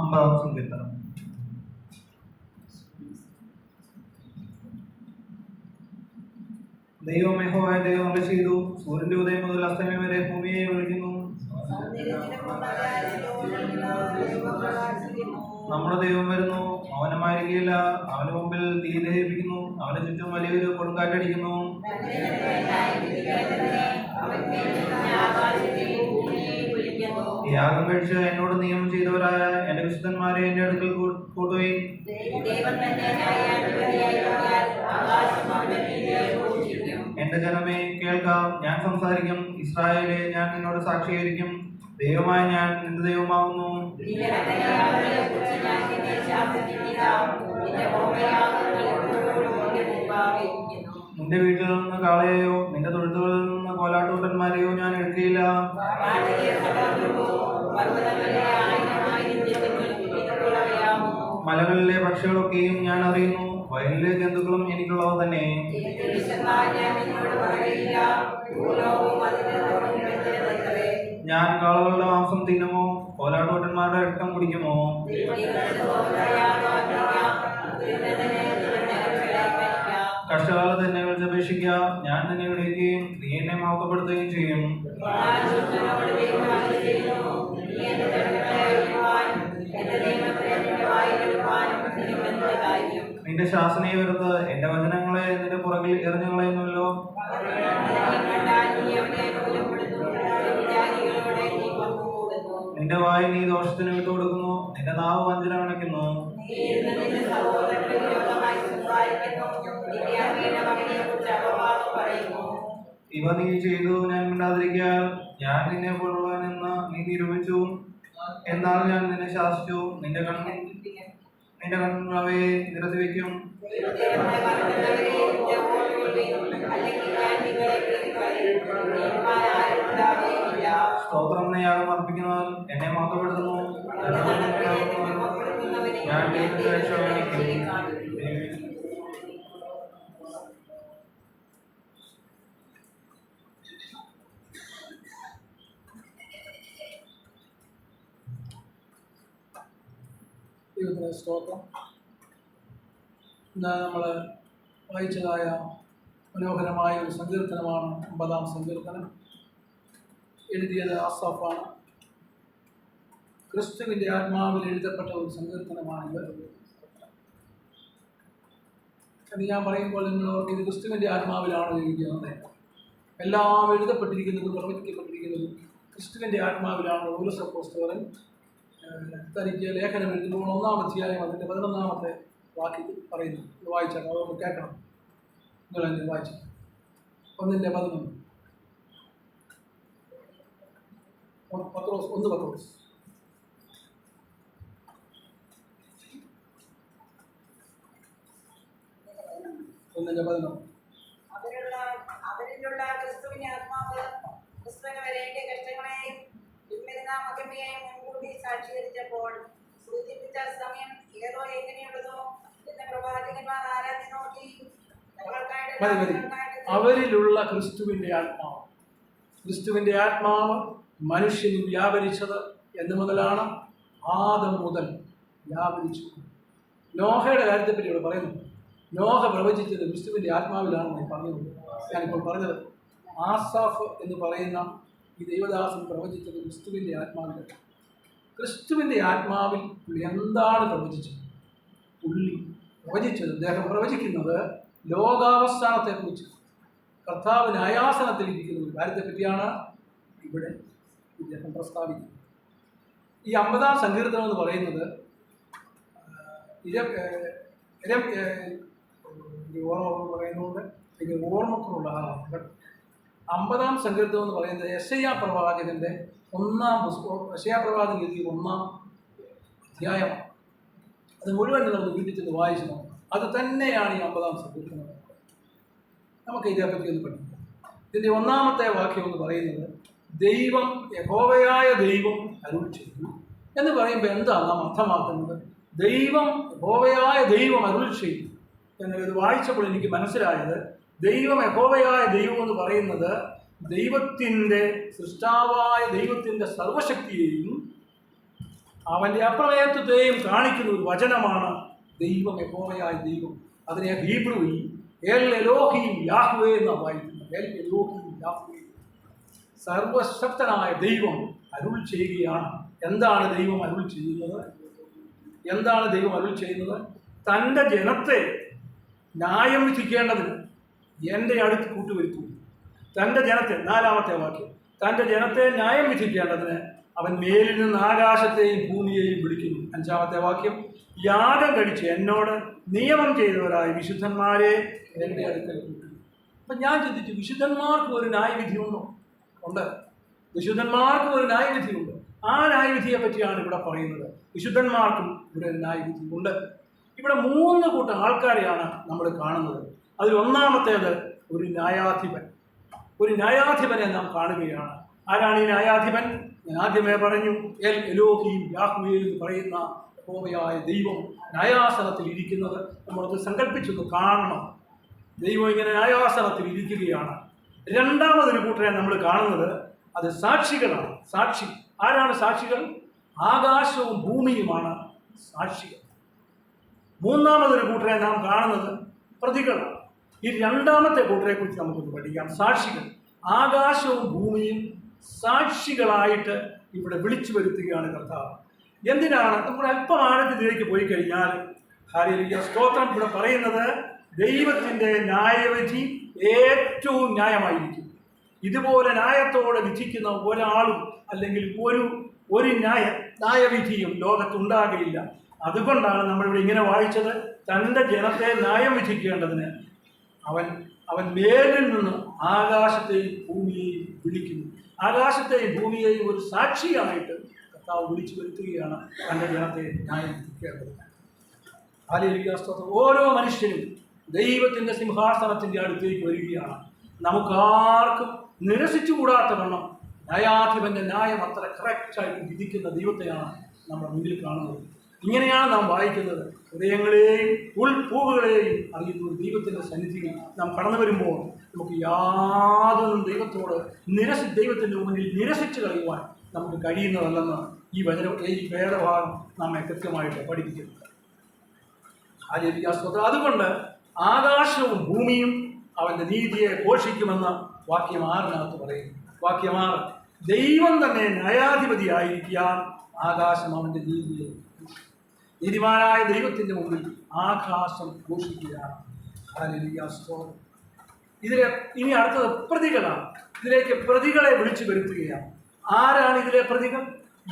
അമ്പതാം സങ്കീർത്തനം. ദൈവം യഹോവയായ ദൈവം അരുളിച്ചെയ്തു, സൂര്യന്റെ ഉദയം മുതൽ അസ്തമയം വരെ ഭൂമിയെ വിളിക്കുന്നു. നമ്മുടെ ദൈവം വരുന്നു, മൗനമായിരിക്കുകയില്ല. അവന് മുമ്പിൽ തീ ദഹിപ്പിക്കുന്നു, അവന് ചുറ്റും വലിയൊരു കൊടുങ്കാറ്റടിക്കുന്നു. യാഗം കഴിച്ച് എന്നോട് നിയമം ചെയ്തവരായ എന്റെ വിശുദ്ധന്മാരെ എന്റെ അടുക്കൽ കൂട്ടുകയും എന്റെ ജനമേ കേൾക്കാം, ഞാൻ സംസാരിക്കും. ഇസ്രായേലെ, ഞാൻ നിന്നോട് സാക്ഷീകരിക്കും. ദൈവമായ ഞാൻ നിന്റെ ദൈവമാവുന്നു. നിന്റെ വീട്ടിൽ നിന്ന് കാളയെയോ നിന്റെ തൊഴുത്തുകളിൽ നിന്ന് കോലാട്ടൂട്ടന്മാരെയോ ഞാൻ എടുക്കുകയില്ല. മലകളിലെ പക്ഷികളൊക്കെയും ഞാൻ അറിയുന്നു, വയലിലെ ജന്തുക്കളും എനിക്കുള്ളവ തന്നെ. ഞാൻ കാളകളുടെ മാംസം തിന്നുമോ, കോലാട്ടൂട്ടന്മാരുടെ രക്തം കുടിക്കുമോ? കഷ്ടകാലത്ത് എന്നെ വിളിച്ചപേക്ഷിക്കുക, ഞാൻ നിന്നെ വിളിക്കുകയും നീ എന്നെ മഹത്വപ്പെടുത്തുകയും ചെയ്യും. നിന്റെ ശാസനയെ വെറുത്ത് എന്റെ വചനങ്ങളെ നിന്റെ പുറകിൽ എറിഞ്ഞു കളയുന്നല്ലോ. നിന്റെ വായി നീ ദോഷത്തിന് വിട്ടുകൊടുക്കുന്നു, നിന്റെ നാവ് വഞ്ചന അണയ്ക്കുന്നു. ഇവ നീ ചെയ്തു, ഞാൻ മിണ്ടാതിരിക്കാൻ ഞാൻ നിന്നെ പോലുള്ളവനെന്ന് നീ നിരൂപിച്ചു. എന്നാൽ ഞാൻ നിന്നെ ശാസിച്ചു, നിന്റെ കണ്ണവയെ നിരത്തി വയ്ക്കും. സ്തോത്രം എന്ന യാഗം അർപ്പിക്കുന്നവൻ എന്നെ മഹത്വപ്പെടുത്തുന്നു. ഞാൻ ദൈവത്തെ രക്ഷാണിക്കും. ദൈവത്തിന് സ്തോത്രം. ഇന്ന് നമ്മൾ വായിച്ചതായ മനോഹരമായ ഒരു സങ്കീർത്തനമാണ് 50-ാം സങ്കീർത്തനം. എഴുതിയത് ആസാഫാണ്. ക്രിസ്തുവിൻ്റെ ആത്മാവിൽ എഴുതപ്പെട്ട ഒരു സങ്കീർത്തനമാണിത്. അത് ഞാൻ പറയുമ്പോൾ നിങ്ങൾ ഇത് ക്രിസ്തുവിൻ്റെ ആത്മാവിലാണ് എഴുതിയത്. എല്ലാം എഴുതപ്പെട്ടിരിക്കുന്നതും പ്രവചിക്കപ്പെട്ടിരിക്കുന്നതും ക്രിസ്തുവിൻ്റെ ആത്മാവിലാണ്. പൗലോസ് അപ്പോസ്തലൻ തനിക്ക് ലേഖനം എഴുതുമ്പോൾ 1-ാം അധ്യായം അതിൻ്റെ 11-ാമത്തെ വാക്യത്തിൽ പറയുന്നു. ഇത് വായിച്ചാൽ അതൊന്ന് കേൾക്കണം. നിങ്ങളെന്നെ വായിച്ചു 1:11. പത്രോസ് 1 പത്രോസ്. അവരിലുള്ള ക്രിസ്തുവിന്റെ ആത്മാവ് ക്രിസ്തുവിന് വരേണ്ട കഷ്ടങ്ങളെയും പിന്മരുന്ന മഹിമയെയും മുൻകൂട്ടി സാക്ഷീകരിച്ചപ്പോൾ സൂചിപ്പിച്ച സമയം ഏതോ എങ്ങനെയുള്ളതോ എന്ന് പ്രവാചകന്മാർ ആരാധന നോക്കി അവരിലുള്ള ക്രിസ്തുവിൻ്റെ ആത്മാവ്. ക്രിസ്തുവിൻ്റെ ആത്മാവ് മനുഷ്യന് വ്യാപരിച്ചത് എന്ന് മുതലാണ്. ആദം മുതൽ വ്യാപരിച്ചു. നോഹയുടെ കാര്യത്തെപ്പറ്റി ഇവിടെ പറയുന്നു. നോഹ പ്രവചിച്ചത് ക്രിസ്തുവിൻ്റെ ആത്മാവിലാണെന്ന് പറഞ്ഞത്. ഞാനിപ്പോൾ പറഞ്ഞത് ആസാഫ് എന്ന് പറയുന്ന ഈ ദൈവദാസൻ പ്രവചിച്ചത് ക്രിസ്തുവിൻ്റെ ആത്മാവിലാണ്. ക്രിസ്തുവിൻ്റെ ആത്മാവിൽ എന്താണ് പ്രവചിച്ചത്? പുള്ളി പ്രവചിച്ചത്, അദ്ദേഹം പ്രവചിക്കുന്നത് ലോകാവസാനത്തെക്കുറിച്ച്, കർത്താവ് ന്യായാസനത്തിലിരിക്കുന്ന ഒരു കാര്യത്തെപ്പറ്റിയാണ് ഇവിടെ ഇദ്ദേഹം പ്രസ്താവിക്കുന്നത്. ഈ 50-ാം സങ്കീർത്തനം എന്ന് പറയുന്നത് ഓർമ്മ പറയുന്നതുകൊണ്ട് എനിക്ക് ഓർമ്മക്കുള്ള ആളാണ്. 50-ാം സങ്കീർത്തനം എന്ന് പറയുന്നത് യെശയ്യാ പ്രവാചകന്റെ 1-ാം പുസ്തകം, യെശയ്യാ പ്രവാചകൻ എഴുതിയ 1-ാം അധ്യായമാണ്. അത് മുഴുവൻ നിങ്ങൾക്ക് വീട്ടിൽ ചെന്ന് വായിച്ചു നോക്കാം. അത് തന്നെയാണ് ഈ 50-ാം സങ്കീർത്തനം. നമുക്ക് ഇതേപ്പറ്റി ഒന്ന് പഠിക്കാം. ഇതിൻ്റെ 1-ാമത്തെ വാക്യം എന്ന് പറയുന്നത് ദൈവം യഹോവയായ ദൈവം അരുൾ ചെയ്തു എന്ന് പറയുമ്പോൾ എന്താണ് നാം അർത്ഥമാക്കുന്നത്? ദൈവം യഹോവയായ ദൈവം അരുൾ ചെയ്തു എന്നത് വായിച്ചപ്പോൾ എനിക്ക് മനസ്സിലായത്, ദൈവം യഹോവയായ ദൈവം എന്ന് പറയുന്നത് ദൈവത്തിൻ്റെ സൃഷ്ടാവായ ദൈവത്തിൻ്റെ സർവശക്തിയെയും അവൻ്റെ അപ്രമേയത്വത്തെയും കാണിക്കുന്ന ഒരു വചനമാണ് ദൈവം യഹോവയായ ദൈവം. അതിനെ ഹീബ്രുവിൽ എൽ എലോഹീം യാഹ്വേ എന്നാണ് വായിക്കുന്നത്. എൽ എലോഹീം യാഹ്വേ, സർവശക്തനായ ദൈവം അരുൾ ചെയ്യുകയാണ്. എന്താണ് ദൈവം അരുൾ ചെയ്യുന്നത്? എന്താണ് ദൈവം അരുൾ ചെയ്യുന്നത്? തൻ്റെ ജനത്തെ ന്യായം വിധിക്കേണ്ടതിന് എൻ്റെ അടുത്ത് കൂട്ടുവരുത്തും. തൻ്റെ ജനത്തെ, 4-ാമത്തെ വാക്യം, തൻ്റെ ജനത്തെ ന്യായം വിധിക്കേണ്ടതിന് അവൻ മേലിൽ നിന്ന് ആകാശത്തെയും ഭൂമിയെയും വിളിക്കുന്നു. 5-ാമത്തെ വാക്യം, യാഗം കഴിച്ച് എന്നോട് നിയമം ചെയ്തവരായ വിശുദ്ധന്മാരെ എൻ്റെ അടുക്കൽ കൂട്ടുന്നു. അപ്പം ഞാൻ ചിന്തിച്ചു, വിശുദ്ധന്മാർക്ക് ഒരു ന്യായവിധിയുണ്ടോ? ഉണ്ട്. വിശുദ്ധന്മാർക്കും ഒരു ന്യായവിധിയുണ്ട്. ആ ന്യായവിധിയെ പറ്റിയാണ് ഇവിടെ പറയുന്നത്. വിശുദ്ധന്മാർക്കും ഇവിടെ ഒരു ന്യായവിധി ഉണ്ട്. ഇവിടെ 3 കൂട്ടം ആൾക്കാരെയാണ് നമ്മൾ കാണുന്നത്. അതിൽ ഒന്നാമത്തേത് ഒരു ന്യായാധിപൻ. ഒരു ന്യായാധിപനെ നാം കാണുകയാണ്. ആരാണ് ഈ ന്യായാധിപൻ? ഞാൻ ആദ്യമേ പറഞ്ഞു, എൽ എലോഹീം യാഹ്വേ എന്ന് പറയുന്ന യഹോവയായ ദൈവം ന്യായാസനത്തിൽ ഇരിക്കുന്നത് നമ്മളത് സങ്കല്പിച്ചൊന്ന് കാണണം. ദൈവം ഇങ്ങനെ ന്യായാസനത്തിൽ ഇരിക്കുകയാണ്. രണ്ടാമതൊരു കൂട്ടരെ നമ്മൾ കാണുന്നത് അത് സാക്ഷികളാണ്. സാക്ഷി ആരാണ്? സാക്ഷികൾ ആകാശവും ഭൂമിയുമാണ് സാക്ഷികൾ. മൂന്നാമതൊരു കൂട്ടരെ നാം കാണുന്നത് പ്രതികളാണ്. ഈ രണ്ടാമത്തെ കൂട്ടരെ കുറിച്ച് നമുക്കൊന്ന് പഠിക്കാം. സാക്ഷികൾ, ആകാശവും ഭൂമിയും സാക്ഷികളായിട്ട് ഇവിടെ വിളിച്ചു വരുത്തുകയാണ് കർത്താവ്. എന്തിനാണ്? നമ്മൾ അല്പം ആഴത്തിലേക്ക് പോയി കഴിഞ്ഞാൽ ഹല്ലേലൂയ സ്തോത്രം, ഇവിടെ പറയുന്നത് ദൈവത്തിൻ്റെ ന്യായവിധി ഏറ്റവും ന്യായമായിരിക്കും. ഇതുപോലെ ന്യായത്തോടെ വിധിക്കുന്ന ഒരാളും അല്ലെങ്കിൽ ഒരു ന്യായവിധിയും ലോകത്തുണ്ടാകില്ല. അതുകൊണ്ടാണ് നമ്മളിവിടെ ഇങ്ങനെ വായിച്ചത്, തൻ്റെ ജനത്തെ ന്യായം വിധിക്കേണ്ടതിന് അവൻ മേലിൽ നിന്ന് ആകാശത്തെയും ഭൂമിയെയും വിളിക്കുന്നു. ആകാശത്തെയും ഭൂമിയെയും ഒരു സാക്ഷിയായിട്ട് കർത്താവ് വിളിച്ചു വരുത്തുകയാണ് തൻ്റെ ജനത്തെ ന്യായം വിധിക്കേണ്ടതിന്. ഹല്ലേലൂയ സ്തോത്രം. ഓരോ മനുഷ്യനും ദൈവത്തിൻ്റെ സിംഹാസനത്തിൻ്റെ അടുത്തേക്ക് വരികയാണ്. നമുക്കാർക്കും നിരസിച്ചുകൂടാത്ത വണ്ണം ന്യായാധിപൻ്റെ ന്യായം അത്ര കറക്റ്റായിട്ട് വിധിക്കുന്ന ദൈവത്തെയാണ് നമ്മൾ മുന്നിൽ കാണുന്നത്. ഇങ്ങനെയാണ് നാം വായിക്കുന്നത്. ഹൃദയങ്ങളെയും ഉൾപ്പൂവുകളെയും അറിയുന്ന ദൈവത്തിൻ്റെ സന്നിധിയിൽ നാം കടന്നു വരുമ്പോൾ നമുക്ക് യാതൊന്നും ദൈവത്തിൻ്റെ മുന്നിൽ നിരസിച്ച് കളയുവാൻ നമുക്ക് കഴിയുന്നതല്ലെന്ന് ഈ വേദഭാഗം നമ്മെ കൃത്യമായിട്ട് പഠിപ്പിക്കുന്നുണ്ട്. ഹല്ലേലൂയ സ്തോത്രം. അതുകൊണ്ട് ആകാശവും ഭൂമിയും അവൻ്റെ നീതിയെ ഘോഷിക്കുമെന്ന് വാക്യം 6 പറയുന്നു. വാക്യം 6, ദൈവം തന്നെ ന്യായാധിപതിയായിരിക്കാൻ ആകാശം അവൻ്റെ നീതിയെ, നീതിമാനായ ദൈവത്തിൻ്റെ മുമ്പിൽ ആകാശം ഘോഷിക്കുകയാണ്. ഹല്ലേലൂയ സ്തോത്രം. ഇനി അടുത്തത് പ്രതികളാണ്. ഇതിലേക്ക് പ്രതികളെ വിളിച്ചു വരുത്തുകയാണ്. ആരാണ് ഇതിലെ പ്രതികൾ?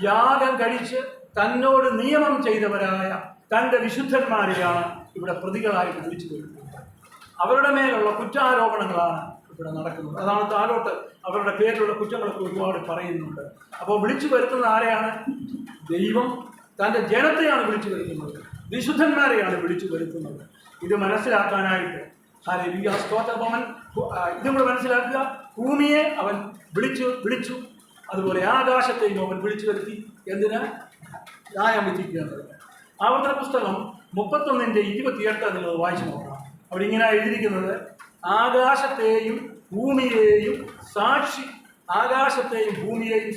യാഗം കഴിച്ച് തന്നോട് നിയമം ചെയ്തവരായ തൻ്റെ വിശുദ്ധന്മാരെയാണ് ഇവിടെ പ്രതികളായിട്ട് വിളിച്ചു വരുത്തുന്നത്. അവരുടെ മേലുള്ള കുറ്റാരോപണങ്ങളാണ് ഇവിടെ നടക്കുന്നത്. അതാണ് താഴോട്ട് അവരുടെ പേരിലുള്ള കുറ്റങ്ങളൊക്കെ ഒരുപാട് പറയുന്നുണ്ട്. അപ്പോൾ വിളിച്ചു വരുത്തുന്നത് ആരെയാണ്? ദൈവം തൻ്റെ ജനത്തെയാണ് വിളിച്ചു വരുത്തുന്നത്, വിശുദ്ധന്മാരെയാണ് വിളിച്ചു വരുത്തുന്നത്. ഇത് മനസ്സിലാക്കാനായിട്ട് ഹല്ലേലൂയ സ്തോത്രം. ഇതും കൂടെ മനസ്സിലാക്കുക. ഭൂമിയെ അവൻ വിളിച്ചു, അതുപോലെ ആകാശത്തെയും അവൻ വിളിച്ചു വരുത്തി. എന്തിന്? ന്യായം വിധിക്കേണ്ടത്. ആവർത്തന പുസ്തകം 31:28 നിങ്ങൾ വായിച്ചു നോക്കണം. അവിടെ ഇങ്ങനെ എഴുതിയിരിക്കുന്നത്, ആകാശത്തെയും ഭൂമിയെയും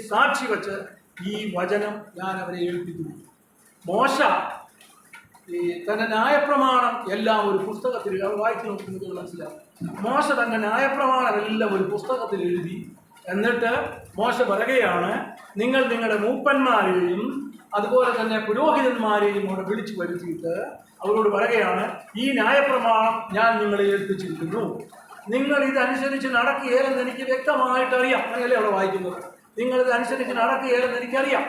സാക്ഷി വച്ച് ഈ വചനം ഞാൻ അവരെ ഏൽപ്പിക്കുന്നു. മോശ തൻ്റെ ന്യായപ്രമാണം എല്ലാം ഒരു പുസ്തകത്തിൽ, അത് വായിച്ചു നോക്കുന്നത് മനസ്സിലാവും. മോശ തൻ്റെ ന്യായപ്രമാണം എല്ലാം ഒരു പുസ്തകത്തിൽ എഴുതി. എന്നിട്ട് മോശ പറയുകയാണ്, നിങ്ങൾ നിങ്ങളുടെ മൂപ്പന്മാരെയും അതുപോലെ തന്നെ പുരോഹിതന്മാരെയും അവിടെ വിളിച്ചു വരുത്തിയിട്ട് അവരോട് പറയുകയാണ്, ഈ ന്യായപ്രമാണം ഞാൻ നിങ്ങളെ ഏൽപ്പിച്ചിരിക്കുന്നു, നിങ്ങൾ ഇതനുസരിച്ച് നടക്കുകയില്ലെന്ന് എനിക്ക് വ്യക്തമായിട്ട് അറിയാം. അങ്ങനെയല്ലേ അവിടെ വായിക്കുന്നത്. നിങ്ങളിത് അനുസരിച്ച് നടക്കുകയില്ലെന്ന് എനിക്കറിയാം,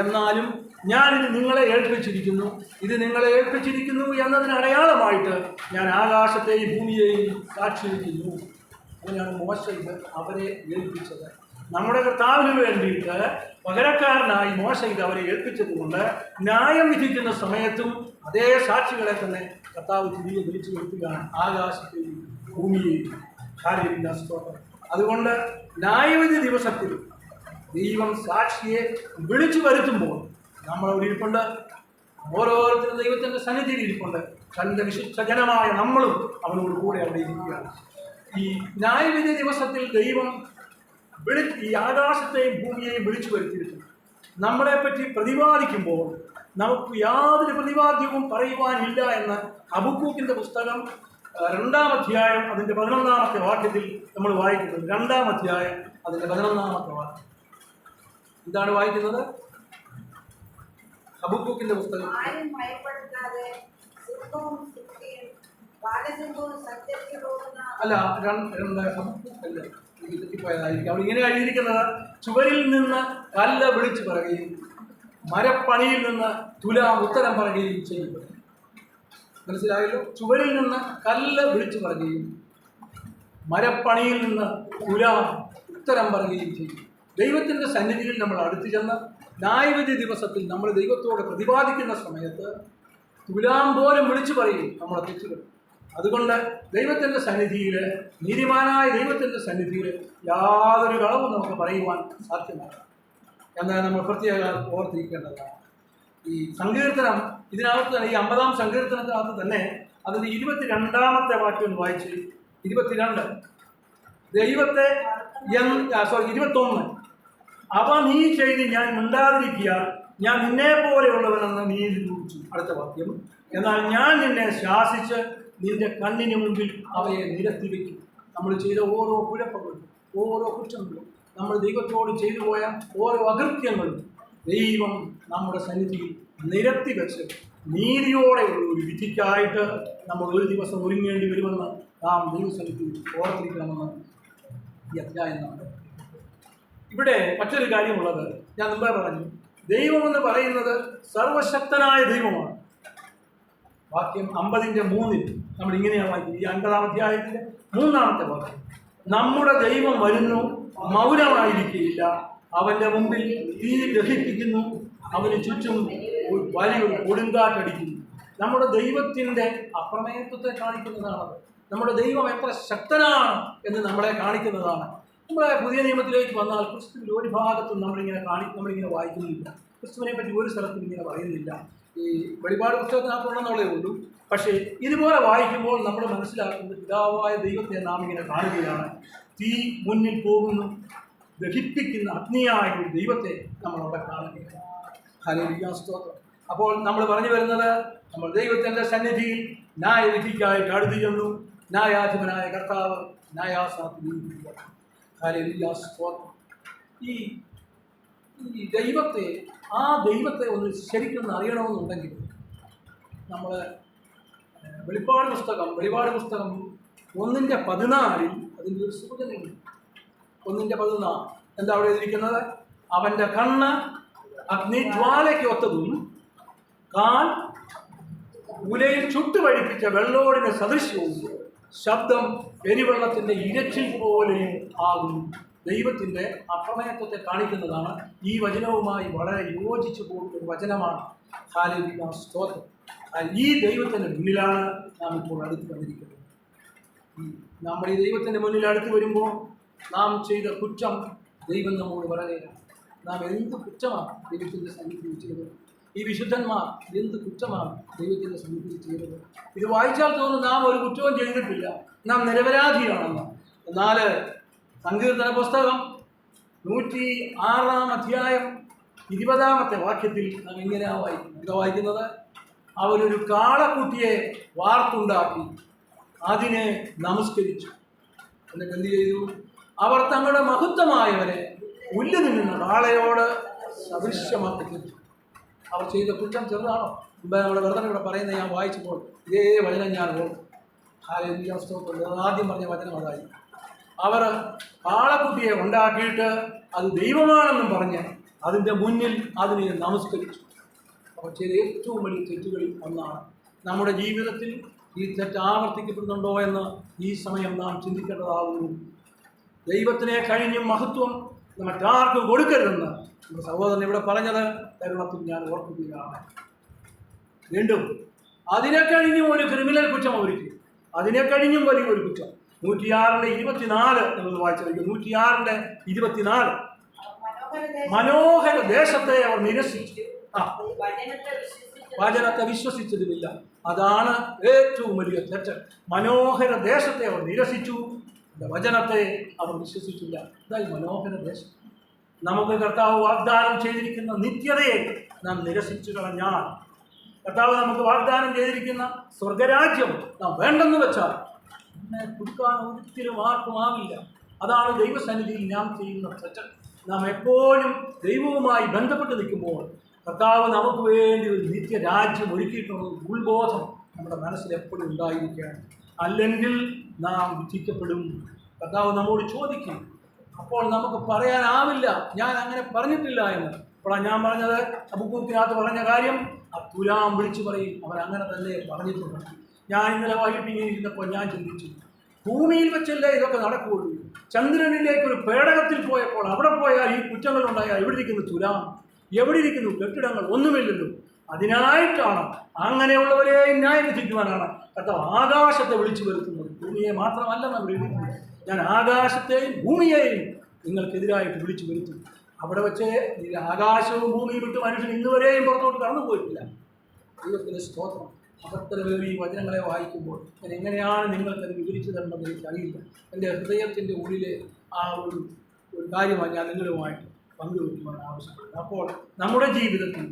എന്നാലും ഞാനിത് നിങ്ങളെ ഏൽപ്പിച്ചിരിക്കുന്നു. ഇത് നിങ്ങളെ ഏൽപ്പിച്ചിരിക്കുന്നു എന്നതിന് അടയാളമായിട്ട് ഞാൻ ആകാശത്തെയും ഭൂമിയെയും സാക്ഷി വയ്ക്കുന്നു. അങ്ങനെയാണ് മോശ ഇത് അവരെ ഏൽപ്പിച്ചത്. നമ്മുടെ കർത്താവിന് വേണ്ടിയിട്ട് പകരക്കാരനായി മോശ ഇത് അവരെ ഏൽപ്പിച്ചതുകൊണ്ട് ന്യായം വിധിക്കുന്ന സമയത്തും അതേ സാക്ഷികളെ തന്നെ കർത്താവ് തിരികെ വിളിച്ചു വരുത്തുകയാണ്, ആകാശത്തെയും ഭൂമിയെയും. ഹല്ലേലൂയ സ്തോത്രം. അതുകൊണ്ട് ന്യായവിധി ദിവസത്തിൽ ദൈവം സാക്ഷിയെ വിളിച്ചു വരുത്തുമ്പോൾ നമ്മളവിടെ ഇരിപ്പുണ്ട്. ഓരോരുത്തരും ദൈവത്തിൻ്റെ സന്നിധിയിൽ ഇരിപ്പുണ്ട്. തൻ്റെ വിശുദ്ധ ജനമായ നമ്മളും അവനോട് കൂടെ അവിടെ ഇരിക്കുകയാണ്. ഈ ന്യായവിധി ദിവസത്തിൽ ദൈവം ഈ ആകാശത്തെയും ഭൂമിയെയും വിളിച്ചു വരുത്തിയിട്ടുണ്ട്. നമ്മളെപ്പറ്റി പ്രതിപാദിക്കുമ്പോൾ നമുക്ക് യാതൊരു പ്രതിപാദ്യവും പറയുവാനില്ല എന്ന് ഹബക്കൂക്കിൻ്റെ പുസ്തകം 2-ാം അധ്യായം അതിൻ്റെ 11-ാമത്തെ വാക്യത്തിൽ നമ്മൾ വായിക്കുന്നത്. 2-ാം അധ്യായം അതിൻ്റെ 11-ാമത്തെ വാക്യം എന്താണ് വായിക്കുന്നത്? ഹബക്കൂക്കിൻ്റെ പുസ്തകം. ആരും ഭയപ്പെടുത്താതെ സിംഹവും ശക്തിയും ബാലസിംഹവും സത്യത്തിൽ പോകുന്ന അല്ല, ഹബക്കൂക്കല്ല, എനിക്ക് തെറ്റിപ്പോയതായിരിക്കും. അവിടെ ഇങ്ങനെ എഴുതിയിരിക്കുന്നത്, ചുവരിൽ നിന്ന് കല്ല് വിളിച്ചു പറയുകയും മരപ്പണിയിൽ നിന്ന് തുലാം ഉത്തരം പറയുകയും ചെയ്യും. മനസ്സിലായല്ലോ? ചുവരിൽ നിന്ന് കല്ല് വിളിച്ചു പറയുകയും മരപ്പണിയിൽ നിന്ന് തുലാം ഉത്തരം പറയുകയും ചെയ്യും. ദൈവത്തിൻ്റെ സന്നിധിയിൽ നമ്മൾ അടുത്തു ചെന്ന് ന്യായവിധി ദിവസത്തിൽ നമ്മൾ ദൈവത്തോട് പ്രതിപാദിക്കുന്ന സമയത്ത് തുലാം പോലും വിളിച്ചു പറയും നമ്മളെ തെറ്റുകൾ. അതുകൊണ്ട് ദൈവത്തിൻ്റെ സന്നിധിയിൽ, നീതിമാനായ ദൈവത്തിൻ്റെ സന്നിധിയിൽ യാതൊരു കളവും നമുക്ക് പറയുവാൻ സാധ്യമല്ല. എന്നാൽ നമ്മൾ പ്രത്യേകം ഓർത്തിരിക്കേണ്ടതാണ്. ഈ സങ്കീർത്തനം ഇതിനകത്ത് തന്നെ, ഈ 50-ാം സങ്കീർത്തനത്തിനകത്ത് തന്നെ അതിൻ്റെ 22-ാമത്തെ വാക്യം വായിച്ച് 22 ദൈവത്തെ 21 അവ നീ ചെയ്ത് ഞാൻ മിണ്ടാതിരിക്കുക, ഞാൻ നിന്നെ പോലെയുള്ളവനെന്ന് നീ ചോദിച്ചു. അടുത്ത വാക്യം, എന്നാൽ ഞാൻ നിന്നെ ശാസിച്ച് നിന്റെ കണ്ണിന് മുമ്പിൽ അവയെ നിരത്തി വയ്ക്കും. നമ്മൾ ചെയ്ത ഓരോ കുഴപ്പങ്ങളും, ഓരോ കുറ്റങ്ങളും, നമ്മൾ ദൈവത്തോട് ചെയ്തു പോയ ഓരോ അകൃത്യങ്ങളും ദൈവം നമ്മുടെ സന്നിധിയിൽ നിരത്തി വെച്ച് നീതിയോടെയുള്ള ഒരു വിധിക്കായിട്ട് നമ്മൾ ഒരു ദിവസം ഒരുങ്ങേണ്ടി വരുമെന്ന് നാം ദൈവസന്നിധിയിൽ ഓർത്തിരിക്കണമെന്ന് ഈ അധ്യായം നമ്മൾ. ഇവിടെ മറ്റൊരു കാര്യമുള്ളത്, ഞാൻ മുമ്പേ പറഞ്ഞു, ദൈവമെന്ന് പറയുന്നത് സർവശക്തനായ ദൈവമാണ്. വാക്യം 50-3 നമ്മൾ ഇങ്ങനെയാണ് വായിക്കുന്നത്. ഈ 50-ാം അധ്യായത്തിൻ്റെ 3-ാമത്തെ വാക്യം, നമ്മുടെ ദൈവം വരുന്നു, മൗനമായിരിക്കുകയില്ല, അവൻ്റെ മുമ്പിൽ തീ ദഹിപ്പിക്കുന്നു, അവന് ചുറ്റും വലിയൊരു കൊടുങ്കാറ്റടിക്കുന്നു. നമ്മുടെ ദൈവത്തിൻ്റെ അപ്രമേയത്വത്തെ കാണിക്കുന്നതാണത്. നമ്മുടെ ദൈവം എത്ര ശക്തനാണ് എന്ന് നമ്മളെ കാണിക്കുന്നതാണ്. നമ്മളെ പുതിയ നിയമത്തിലേക്ക് വന്നാൽ ക്രിസ്തുവിൽ ഒരു ഭാഗത്തും നമ്മളിങ്ങനെ വായിക്കുന്നില്ല. ക്രിസ്തുവിനെ പറ്റി ഒരു സ്ഥലത്തും ഇങ്ങനെ പറയുന്നില്ല. ഈ വെളിപാട് പുസ്തകത്തിനകത്തുണ്ടെന്നുള്ളതേ ഉള്ളൂ. പക്ഷേ ഇതുപോലെ വായിക്കുമ്പോൾ നമ്മൾ മനസ്സിലാക്കുന്നത് പിതാവായ ദൈവത്തെ നാം ഇങ്ങനെ കാണുകയാണ്. തീ മുന്നിൽ പോകുന്നു, ദഹിപ്പിക്കുന്ന അഗ്നിയായ ഒരു ദൈവത്തെ നമ്മളവിടെ കാണുകയാണ്. ഹല്ലേലൂയ, സ്തോത്രം. അപ്പോൾ നമ്മൾ പറഞ്ഞു വരുന്നത്, നമ്മൾ ദൈവത്തിൻ്റെ സന്നിധിയിൽ ന്യായവിധിക്കായിട്ട് അടുത്തു ചെന്നു. ന്യായാധിപനായ കർത്താവ് ന്യായാസനത്തിൽ ഇരിക്കുകയാണ്. ഹല്ലേലൂയ, സ്തോത്രം. ഈ ദൈവത്തെ, ആ ദൈവത്തെ ഒന്ന് ശരിക്കും അറിയണമെന്നുണ്ടെങ്കിൽ നമ്മൾ വെളിപാട് പുസ്തകം 1-14 അതിൻ്റെ ഒരു സൂചനയുണ്ട്. 1-14 എന്താ അവിടെ എഴുതിയിരിക്കുന്നത്? അവൻ്റെ കണ്ണ് അഗ്നിജ്വാലയ്ക്ക് ഒത്തതും കാൽ ഉലയിൽ ചുട്ടുപഴിപ്പിച്ച വെള്ളോടിന് സദൃശ്യവും ശബ്ദം എരിവെള്ളത്തിൻ്റെ ഇരച്ചിൽ പോലെയും ആകുന്നു. ദൈവത്തിൻ്റെ അപ്രമേയത്വത്തെ കാണിക്കുന്നതാണ്. ഈ വചനവുമായി വളരെ യോജിച്ചു പോകുന്ന ഒരു വചനമാണ്. ഹല്ലേലൂയ, സ്തോത്രം. ഈ ദൈവത്തിൻ്റെ മുന്നിലാണ് നാം ഇപ്പോൾ അടുത്ത് വന്നിരിക്കുന്നത്. നമ്മൾ ഈ ദൈവത്തിൻ്റെ മുന്നിൽ അടുത്ത് വരുമ്പോൾ നാം ചെയ്ത കുറ്റം ദൈവം നമ്മോട് പറയുകയാണ്. നാം എന്ത് കുറ്റമാണ് ദൈവത്തിൻ്റെ സന്നിധിയിൽ ചെയ്തത്? ഈ വിശുദ്ധന്മാർ എന്ത് കുറ്റമാണ് ദൈവത്തിൻ്റെ സന്നിധിയിൽ ചെയ്തത്? ഇത് വായിച്ചാൽ തോന്നുന്നു നാം ഒരു കുറ്റവും ചെയ്തിട്ടില്ല, നാം നിരപരാധിയാണെന്ന്. എന്നാൽ സങ്കീർത്തന പുസ്തകം 106-ാം അധ്യായം 20-ാമത്തെ വാക്യത്തിൽ നാം ഇങ്ങനെയാണ് വായിക്കുന്നത്, അവരൊരു കാളക്കുട്ടിയെ വാർത്തുണ്ടാക്കി അതിനെ നമസ്കരിച്ചു. എന്നിട്ട് എന്ത് ചെയ്തു? അവർ തങ്ങളുടെ മഹത്വമായവരെ പുല്ല് തിന്നുന്ന കാളയോട് സദൃശ്യമാക്കി തീർത്തു. അവർ ചെയ്ത കുറ്റം ചെറുതാണോ? മുമ്പ് നമ്മുടെ വെറുതെ ഇവിടെ പറയുന്നത് ഞാൻ വായിച്ചപ്പോൾ ഇതേ വചനം ഞാൻ ഓർക്കും. ഹല്ലേലൂയ, സ്തോത്രം. ആദ്യം പറഞ്ഞ വചനം അതായി. അവർ കാളക്കുട്ടിയെ ഉണ്ടാക്കിയിട്ട് അത് ദൈവമാണെന്നും പറഞ്ഞ് അതിൻ്റെ മുന്നിൽ അതിനെ നമസ്കരിച്ചു. അവർ ചെയ്ത ഏറ്റവും വലിയ തെറ്റുകളിൽ ഒന്നാണ്. നമ്മുടെ ജീവിതത്തിൽ ഈ തെറ്റ് ആവർത്തിക്കപ്പെടുന്നുണ്ടോ എന്ന് ഈ സമയം നാം ചിന്തിക്കേണ്ടതാകുന്നു. ദൈവത്തിനെ കഴിഞ്ഞും മഹത്വം മറ്റാർക്കും കൊടുക്കരുതെന്ന് നമ്മുടെ സഹോദരൻ ഇവിടെ പറഞ്ഞത് തരുണത്തിൽ ഞാൻ ഓർക്കുകയാണ്. വീണ്ടും അതിനെ കഴിഞ്ഞും ഒരു ക്രിമിനൽ കുറ്റം അവർക്ക്, അതിനെ കഴിഞ്ഞും വലിയൊരു കുറ്റം. 106:24 നമ്മൾ വായിച്ചിരിക്കും. 106:24 മനോഹര മനോഹര ദേശത്തെ അവർ നിരസിച്ചു. വചനത്തെ വിശ്വസിച്ച് വചനത്തെ വിശ്വസിച്ചതുമില്ല. അതാണ് ഏറ്റവും വലിയ തെറ്റ്. മനോഹര ദേശത്തെ അവർ നിരസിച്ചു, വചനത്തെ അവർ വിശ്വസിച്ചില്ല. ഇതായി മനോഹര ദേശം. നമുക്ക് കർത്താവ് വാഗ്ദാനം ചെയ്തിരിക്കുന്ന നിത്യതയെ നാം നിരസിച്ചു കളഞ്ഞാൽ, കർത്താവ് നമുക്ക് വാഗ്ദാനം ചെയ്തിരിക്കുന്ന സ്വർഗരാജ്യം നാം വേണ്ടെന്ന് വെച്ചാൽ എന്നെ കൊടുക്കാൻ ഒരിക്കലും ആർക്കും ആവില്ല. അതാണ് ദൈവസന്നിധിയിൽ നാം ചെയ്യുന്ന തെറ്റ്. നാം എപ്പോഴും ദൈവവുമായി ബന്ധപ്പെട്ട് നിൽക്കുമ്പോൾ കർത്താവ് നമുക്ക് വേണ്ടി ഒരു നിത്യരാജ്യം ഒരുക്കിയിട്ടുള്ള ഉത്ബോധം നമ്മുടെ മനസ്സിൽ എപ്പോഴും ഉണ്ടായിരിക്കുകയാണ്. അല്ലെങ്കിൽ നാം വിധിക്കപ്പെടും. കർത്താവ് നമ്മോട് ചോദിക്കും. അപ്പോൾ നമുക്ക് പറയാനാവില്ല ഞാൻ അങ്ങനെ പറഞ്ഞിട്ടില്ല എന്ന്. അപ്പോഴാണ് ഞാൻ പറഞ്ഞത്, ഹബക്കൂക്കിനകത്ത് പറഞ്ഞ കാര്യം തുലാം വിളിച്ചു പറയും, അവൻ അങ്ങനെ തന്നെ പറഞ്ഞിട്ടുണ്ട്. ഞാൻ ഇന്നലെ വൈകിട്ട് ഇങ്ങനെ ഇരുന്നപ്പോൾ ഞാൻ ചിന്തിച്ചു, ഭൂമിയിൽ വെച്ചല്ലേ ഇതൊക്കെ നടക്കുകയുള്ളൂ. ചന്ദ്രനിലേക്ക് ഒരു പേടകത്തിൽ പോയപ്പോൾ അവിടെ പോയാൽ ഈ കുറ്റങ്ങൾ ഉണ്ടായാൽ എവിടെ ഇരിക്കുന്നു തുലാം, എവിടെ ഇരിക്കുന്നു കെട്ടിടങ്ങൾ? ഒന്നുമില്ലല്ലോ. അതിനായിട്ടാണ് അങ്ങനെയുള്ളവരെ ന്യായം വിധിക്കുവാനാണ് കർത്താവ് ആകാശത്തെ വിളിച്ചു വരുത്തുന്നത്. ഭൂമിയെ മാത്രമല്ല നമ്മൾ എഴുതിക്കുന്നത്, ഞാൻ ആകാശത്തെയും ഭൂമിയെയും നിങ്ങൾക്കെതിരായിട്ട് വിളിച്ചു വരുത്തും. അവിടെ വെച്ച് ആകാശവും ഭൂമിയും വിട്ട് മനുഷ്യൻ ഇന്നുവരെയും പുറത്തോട്ട് കടന്നു പോയിട്ടില്ല. ദൈവത്തിൻ്റെ സ്തോത്രം. അപത്രവേറി ഈ വചനങ്ങളെ വായിക്കുമ്പോൾ ഞാൻ എങ്ങനെയാണ് നിങ്ങൾക്കത് വിവരിച്ചു തരേണ്ടത് എനിക്കറിയില്ല. എൻ്റെ ഹൃദയത്തിൻ്റെ ഉള്ളിലെ ആ ഒരു കാര്യമാണ് ഞാൻ നിങ്ങളുമായിട്ട് പങ്കുവയ്ക്കുവാൻ ആവശ്യപ്പെടുന്നത്. അപ്പോൾ നമ്മുടെ ജീവിതത്തിൽ